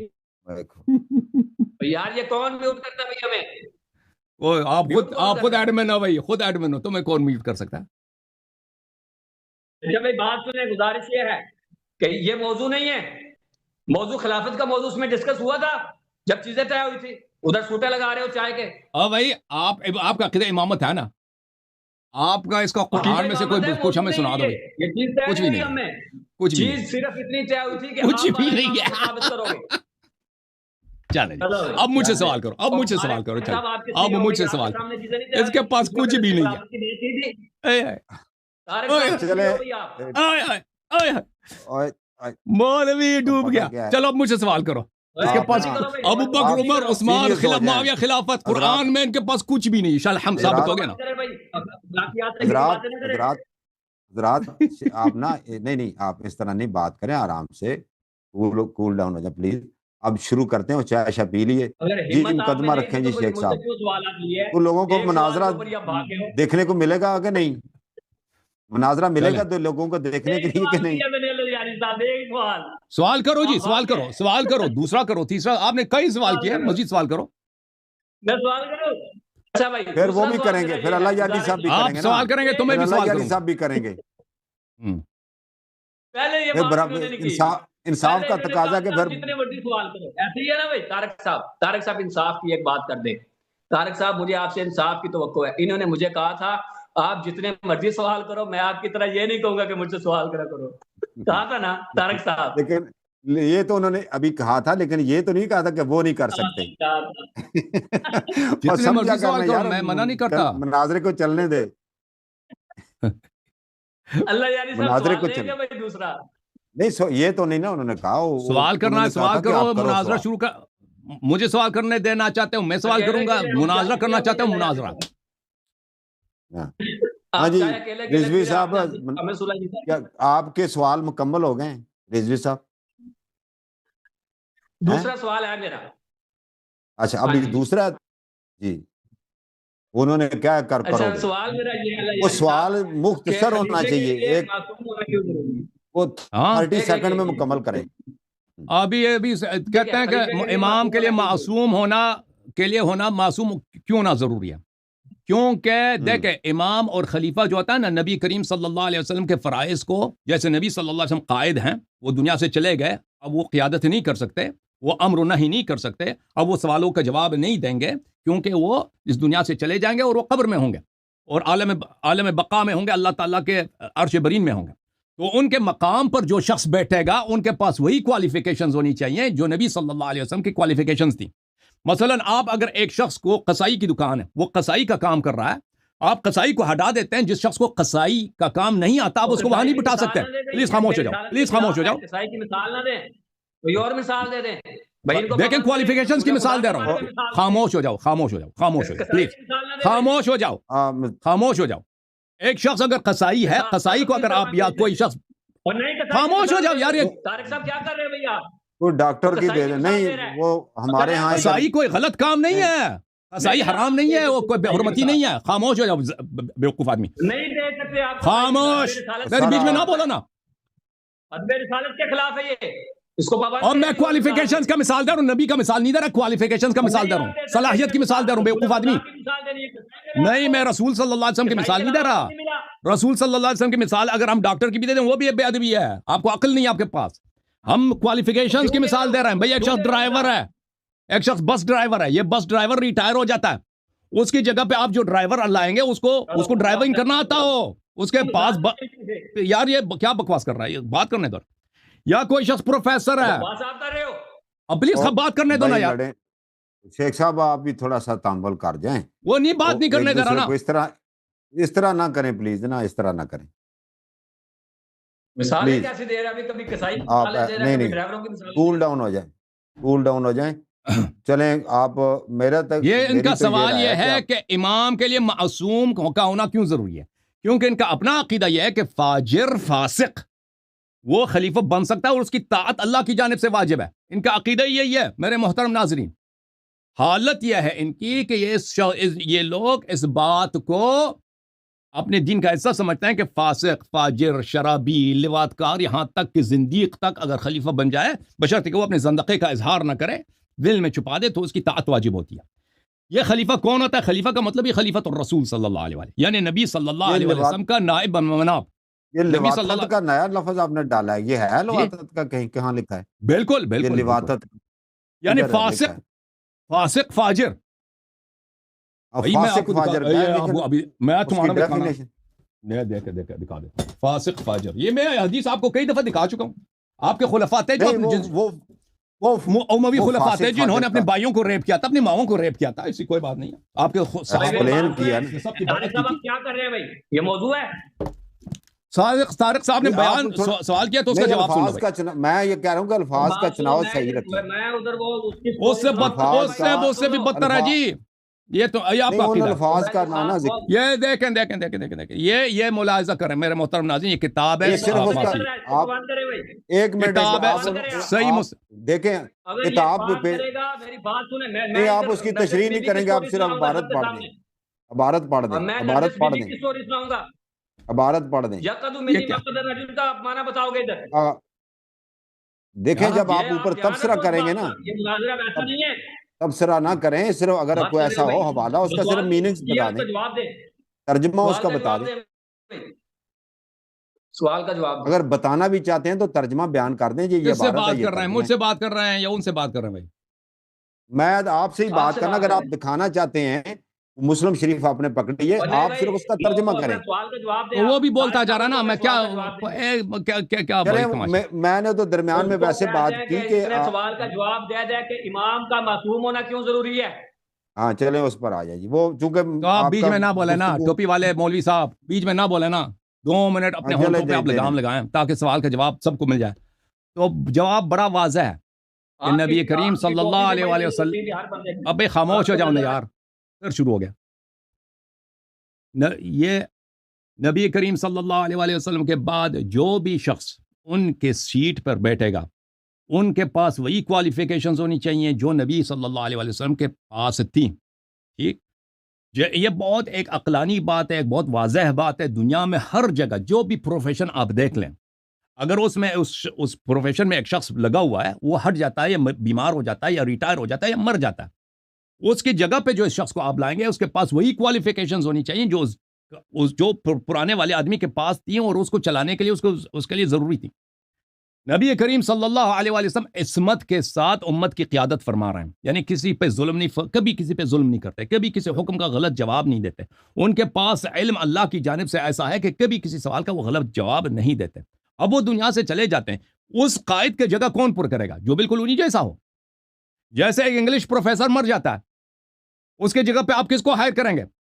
S4: یار یہ کون میوٹ کرتا ہے ہمیں؟
S3: آپ خود ایڈمن ہو بھائی, خود ایڈمن ہو, تمہیں کون میوٹ کر سکتا ہے؟
S4: اچھا بھائی بات سنیں, گزارش یہ ہے کہ یہ موضوع نہیں ہے, موضوع خلافت کا موضوع اس میں ڈسکس ہوا تھا جب چیزیں طے ہوئی تھی. ادھر سوٹے لگا رہے ہو چائے کے.
S3: بھائی آپ کا عقیدہ امامت ہے نا, آپ کا اس کا قرآن میں سے کوئی کچھ ہمیں سنا دو. کچھ بھی نہیں, کچھ بھی
S4: صرف اتنی طے ہوئی تھی کہ
S3: کچھ بھی نہیں ہے. چلے اب مجھ سے سوال کرو, اب مجھ سے سوال کرو, اب مجھ سے سوال کرو. اس کے پاس کچھ بھی نہیں ہے. مولوی ڈوب گیا. چلو اب مجھ سے سوال کرو. اس کے پاس ابو بکر عمر عثمان معاویہ خلافت, قرآن میں ان کے پاس کچھ بھی نہیں. شال ہم ثابت ہو گیا نا.
S1: حضرات آپ نا, نہیں آپ اس طرح نہیں بات کریں, آرام سے کول ڈاؤن ہو جائے پلیز. اب شروع کرتے ہیں, چائے شاہ پی لیے جی, مقدمہ رکھیں جی شیخ صاحب. تو لوگوں کو مناظرہ دیکھنے کو ملے گا کہ نہیں, مناظرہ ملے گا تو لوگوں کو دیکھنے کے لیے کہ نہیں؟
S3: سوال کرو جی, سوال کرو, دوسرا کرو, تیسرا, آپ نے کئی سوال کیے, مزید سوال کرو.
S1: پھر وہ بھی کریں گے, پھر اللہ یادی صاحب بھی کریں گے,
S3: آپ سوال کریں گے تو میں بھی سوال کروں,
S1: صاحب بھی کریں گے. انصاف کا تقاضا کہ پھر
S4: جتنے مرضی سوال کرو. ایسے ہی ہے نا بھائی. طارق صاحب انصاف کی ایک بات کر دیں. طارق صاحب مجھے آپ سے انصاف کی توقع ہے. انہوں نے مجھے کہا تھا آپ جتنے مرضی سوال کرو, میں آپ کی طرح یہ نہیں کہوں گا کہ مجھ سے سوال کرو. کہا تھا نا طارق صاحب؟
S1: لیکن یہ تو انہوں نے ابھی کہا تھا, لیکن یہ تو نہیں کہا تھا کہ وہ نہیں کر سکتے.
S3: جتنے مرضی سوال کرو, میں منع نہیں کرتا.
S1: مناظرے کو چلنے دے.
S4: اللہ یعنی
S1: مناظرے کو چلنے
S4: بھائی. دوسرا
S1: نہیں, یہ تو نہیں نا انہوں نے کہا.
S3: سوال کرنا ہے سوال کرو, مناظرہ شروع کر. مجھے سوال کرنے دینا چاہتے ہوں میں سوال کروں گا, مناظرہ کرنا چاہتے ہوں مناظرہ.
S1: ہاں جی رضوی صاحب, آپ کے سوال مکمل ہو گئے ہیں رضوی صاحب؟
S4: دوسرا سوال ہے میرا.
S1: اچھا ابھی دوسرا جی, انہوں نے کیا کرو گے؟
S4: سوال میرا یہ ہے,
S1: وہ سوال مختصر ہونا چاہیے, ایک وہ 30 سیکنڈ میں مکمل کریں.
S3: ابھی کہتے ہیں کہ امام کے لیے معصوم ہونا معصوم کیوں نہ ضروری ہے, کیونکہ دیکھیں امام اور خلیفہ جو ہوتا ہے نا, نبی کریم صلی اللہ علیہ وسلم کے فرائض کو, جیسے نبی صلی اللہ علیہ وسلم قائد ہیں, وہ دنیا سے چلے گئے, اب وہ قیادت نہیں کر سکتے, وہ امر و نہی نہیں کر سکتے, اب وہ سوالوں کا جواب نہیں دیں گے کیونکہ وہ اس دنیا سے چلے جائیں گے اور وہ قبر میں ہوں گے اور عالم بقا میں ہوں گے, اللہ تعالیٰ کے عرش برین میں ہوں گے. تو ان کے مقام پر جو شخص بیٹھے گا ان کے پاس وہی کوالیفیکیشنز ہونی چاہیے جو نبی صلی اللہ علیہ وسلم کی کوالیفیکیشنز تھیں. مثلا آپ اگر ایک شخص کو قصائی کی دکان ہے, وہ قصائی کا کام کر رہا ہے, آپ قصائی کو ہٹا دیتے ہیں. جس شخص کو قصائی کا کام نہیں آتا آپ اس کو وہاں نہیں بٹھا سکتے. پلیز خاموش ہو جاؤ, پلیز خاموش ہو جاؤ.
S4: قصائی کی مثال نہ دیں, کوئی اور مثال دے دیں.
S3: دیکھیں کوالیفیکیشنز کی مثال دے رہا ہوں. خاموش ہو جاؤ, خاموش ہو جاؤ, خاموش ہو جاؤ, پلیز خاموش ہو جاؤ, خاموش ہو جاؤ. ایک شخص اگر قصائی ہے, قصائی کو اگر آپ یا کوئی شخص خاموش ہو جاؤ یار.
S4: طارق صاحب کیا کر رہے ہیں بھیا؟
S1: کوئی ڈاکٹر کی دے دیں. نہیں, وہ ہمارے ہاں
S3: قصائی کوئی غلط کام نہیں ہے, قصائی حرام نہیں ہے, وہ کوئی بے حرمتی نہیں ہے. خاموش ہو جاؤ بیوقوف آدمی,
S4: نہیں دے سکتے آپ.
S3: خاموش. میرے بیچ میں نہ بولو نا.
S4: حد رسالت کے خلاف ہے یہ, اس کو پابند.
S3: اور میں کوالیفیکیشنز کا مثال دے رہا ہوں, نبی کا مثال نہیں دے رہا, کوالیفیکیشنز کا مثال دے رہا ہوں, صلاحیت کی مثال دے رہا ہوں بیوقوف آدمی. نہیں, میں رسول صلی اللہ علیہ وسلم کی مثال نہیں دے رہا. رسول صلی اللہ علیہ وسلم کی مثال اگر ہم ڈاکٹر کی بھی دے دیں وہ بھی بے ادبی ہے. آپ کو عقل نہیں ہے آپ کے پاس. ہم کوالیفیکیشنز کی مثال دے رہے ہیں. بھئی ایک شخص ڈرائیور ہے, ایک شخص بس ڈرائیور ہے. یہ بس ڈرائیور ریٹائر ہو جاتا ہے, اس کی جگہ پہ آپ جو ڈرائیور لائیں گے اس کو ڈرائیونگ کرنا آتا ہو, اس کے پاس یار یہ کیا بکواس کر رہا ہے, یہ بات کرنے دو. یا کوئی شخص پروفیسر ہے, اب پلیز بات کرنے دو نا یار.
S1: شیخ صاحب آپ بھی تھوڑا سا تامل کر جائیں.
S3: وہ نہیں بات نہیں کرنے دے رہا نا.
S1: اس طرح نہ کریں پلیز, نا اس طرح نہ کریں.
S4: مثالیں کیسے دے رہا ہے, ابھی کبھی قصائی مثالیں دے رہا ہے, کبھی ڈرائیوروں کی مثالیں.
S1: کول ڈاؤن ہو جائیں, کول ڈاؤن ہو جائیں. چلیں آپ میرا تک
S3: یہ ان کا سوال یہ ہے کہ امام کے لیے معصوم کا ہونا کیوں ضروری ہے. کیونکہ ان کا اپنا عقیدہ یہ ہے کہ فاجر فاسق وہ خلیفہ بن سکتا ہے اور اس کی طاعت اللہ کی جانب سے واجب ہے. ان کا عقیدہ یہی ہے میرے محترم ناظرین. حالت یہ ہے ان کی کہ یہ لوگ اس بات کو اپنے دین کا حصہ سمجھتے ہیں کہ فاسق, فاجر, شرابی, لواطکار, یہاں تک کہ زندیق تک اگر خلیفہ بن جائے بشرطے کہ وہ اپنے زندقے کا اظہار نہ کرے, دل میں چھپا دے, تو اس کی طاعت واجب ہوتی ہے. یہ خلیفہ کون ہوتا ہے؟ خلیفہ کا مطلب یہ خلیفۃ الرسول صلی اللہ علیہ وسلم, یعنی نبی صلی اللہ علیہ وسلم کا نائب مناب.
S1: یہ لواطت کا نیا لفظ آپ نے ڈالا ہے, یہ ہے لواطت کا کہیں کہاں لکھا ہے؟
S3: بالکل بالکل,
S1: لواطت
S3: یعنی فاسق, فاسق فاجر. میں تمہارا دکھا دے فاسق فاجر. یہ میں حدیث آپ کو کئی دفعہ دکھا چکا ہوں. آپ کے خلفاء تھے جو اموی خلفاء تھے جنہوں نے اپنے بھائیوں کو ریپ کیا تھا, اپنی ماؤں کو ریپ کیا تھا. ایسی کوئی بات نہیں ہے. آپ کے
S4: کیا کر رہے ہیں بھائی, یہ موضوع ہے.
S3: طارق صاحب نے بیان سوال کیا تو اس کا جواب سن لو.
S1: میں یہ کہہ رہا ہوں کہ الفاظ کا چناؤ صحیح رکھیں.
S3: اس سے بھی بدتر ہے جی. یہ تو آپ
S1: الفاظ کا نانا ذکر.
S3: یہ دیکھیں یہ ملاحظہ کریں میرے محترم ناظرین. یہ کتاب ہے,
S1: ایک منٹ
S3: صحیح
S1: دیکھیں کتاب پہ آپ اس کی تشریح نہیں کریں گے, آپ صرف عبارت پڑھ دیں, عبارت پڑھ دیں, عبارت پڑھ دیں, عبارت پڑھ دیں. دیکھیں جب آپ اوپر تبصرہ کریں گے نا, تبصرہ نہ کریں, صرف اگر کوئی ایسا ہو حوالہ اس کا صرف میننگز بتا دیں, ترجمہ اس کا بتا دیں.
S4: سوال کا جواب
S1: اگر بتانا بھی چاہتے ہیں تو ترجمہ بیان کر دیں. یہ
S3: بات کر رہے ہیں, مجھ سے بات کر رہے ہیں یا ان سے بات کر رہے ہیں؟ بھائی
S1: میں آپ سے ہی بات کرنا. اگر آپ دکھانا چاہتے ہیں مسلم شریف آپ نے پکڑی ہے, آپ صرف اس کا ترجمہ کریں.
S3: وہ بھی بولتا جا رہا نا, میں کیا
S1: میں نے تو درمیان میں ویسے بات کی کہ
S4: سوال کا جواب دیا جائے کہ امام کا معصوم ہونا کیوں ضروری ہے.
S1: ہاں چلیں اس پر آ جائے جی. وہ چونکہ
S3: آپ بیچ میں نہ بولے نا, ٹوپی والے مولوی صاحب بیچ میں نہ بولے نا. 2 منٹ اپنے ہونٹوں پہ آپ لگام لگائیں تاکہ سوال کا جواب سب کو مل جائے. تو جواب بڑا واضح ہے کہ نبی کریم صلی اللہ علیہ وسلم. اب خاموش ہو جاؤ نا یار, پھر شروع ہو گیا. یہ نبی کریم صلی اللہ علیہ وسلم کے بعد جو بھی شخص ان کے سیٹ پر بیٹھے گا ان کے پاس وہی کوالیفیکیشنز ہونی چاہیے جو نبی صلی اللہ علیہ وسلم کے پاس تھیں. ٹھیک, یہ بہت ایک عقلانی بات ہے, ایک بہت واضح بات ہے. دنیا میں ہر جگہ جو بھی پروفیشن آپ دیکھ لیں, اگر اس میں اس پروفیشن میں ایک شخص لگا ہوا ہے, وہ ہٹ جاتا ہے یا بیمار ہو جاتا ہے یا ریٹائر ہو جاتا ہے یا مر جاتا ہے, اس کی جگہ پہ جو اس شخص کو آپ لائیں گے اس کے پاس وہی کوالیفیکیشنز ہونی چاہیے جو پرانے والے آدمی کے پاس تھیں اور اس کو چلانے کے لیے اس کے لیے ضروری تھی. نبی کریم صلی اللہ علیہ وسلم عصمت کے ساتھ امت کی قیادت فرما رہے ہیں, یعنی کسی پہ ظلم نہیں, کبھی کسی پہ ظلم نہیں کرتے, کبھی کسی حکم کا غلط جواب نہیں دیتے. ان کے پاس علم اللہ کی جانب سے ایسا ہے کہ کبھی کسی سوال کا وہ غلط جواب نہیں دیتے. اب وہ دنیا سے چلے جاتے ہیں, اس قائد کے جگہ کون پر کرے گا جو بالکل انہی جیسا ہو. جیسے ایک انگلش پروفیسر مر جاتا ہے, اس کے جگہ پہ آپ کس کو ہائر کریں گے؟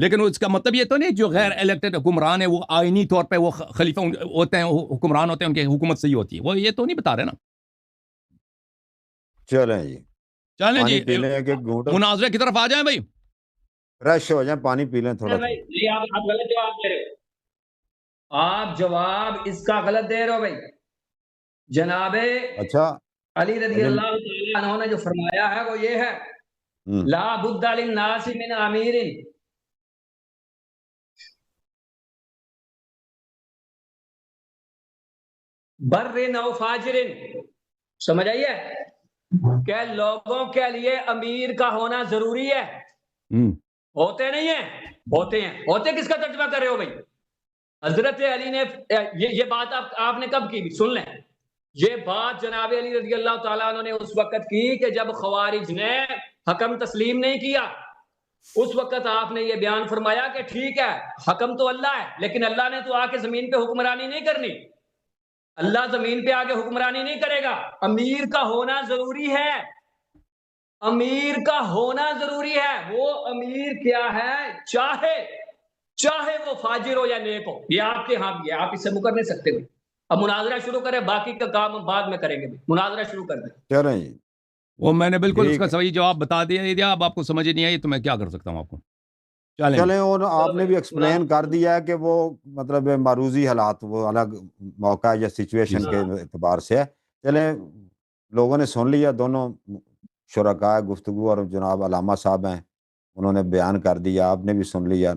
S3: لیکن اس کا مطلب یہ تو نہیں جو غیر الیکٹڈ حکمران ہے وہ آئینی طور پہ وہ خلیفہ ہوتے ہیں، حکمران ہوتے ہیں، ان کی حکومت صحیح ہوتی ہے، وہ یہ تو نہیں بتا رہے نا.
S1: چلیں جی
S3: چلیں
S1: پانی
S3: جی
S1: پی لیں ایک ایک گھونٹ،
S3: مناظرے کی طرف آ جائیں بھائی.
S1: فریش ہو جائیں، پانی پی لیں تھوڑا سا.
S4: جی آپ غلط جواب دے رہے ہو، آپ جواب اس کا غلط دے رہے ہو بھائی. جناب
S1: اچھا
S4: علی رضی اللہ تعالیٰ عنہ نے جو فرمایا ہے وہ یہ ہے لا بد للناس من امیر بر او فاجر. سمجھ آئیے کہ لوگوں کے لیے امیر کا ہونا ضروری ہے. ہوتے نہیں ہیں، ہوتے ہیں. ہوتے کس کا ترجمہ کر رہے ہو بھائی؟ حضرت علی نے یہ بات آپ نے کب کی؟ سن لیں، یہ بات جناب علی رضی اللہ تعالیٰ عنہ نے اس وقت کی کہ جب خوارج نے حکم تسلیم نہیں کیا. اس وقت آپ نے یہ بیان فرمایا کہ ٹھیک ہے حکم تو اللہ ہے، لیکن اللہ نے تو آ کے زمین پہ حکمرانی نہیں کرنی. اللہ زمین پہ آگے حکمرانی نہیں کرے گا. امیر کا ہونا ضروری ہے، امیر کا ہونا ضروری ہے. وہ امیر کیا ہے؟ چاہے وہ فاجر ہو یا نیک ہو. یہ آپ کے ہاں بھی ہے، آپ اس سے مکر نہیں سکتے. اب مناظرہ شروع کریں، باقی کا کام بعد میں کریں گے. مناظرہ شروع کر دیں.
S1: چلیں جی
S3: وہ میں نے بالکل اس کا صحیح جواب بتا دیا. اب آپ کو سمجھ نہیں آئی تو میں کیا کر سکتا ہوں آپ کو.
S1: چلیں اور آپ نے بھی ایکسپلین کر دیا ہے کہ وہ مطلب معروضی حالات وہ الگ موقع یا سچویشن کے اعتبار سے ہے. چلیں لوگوں نے سن لیا، دونوں شرکاء گفتگو اور جناب علامہ صاحب ہیں انہوں نے بیان کر دیا، آپ نے بھی سن لیا.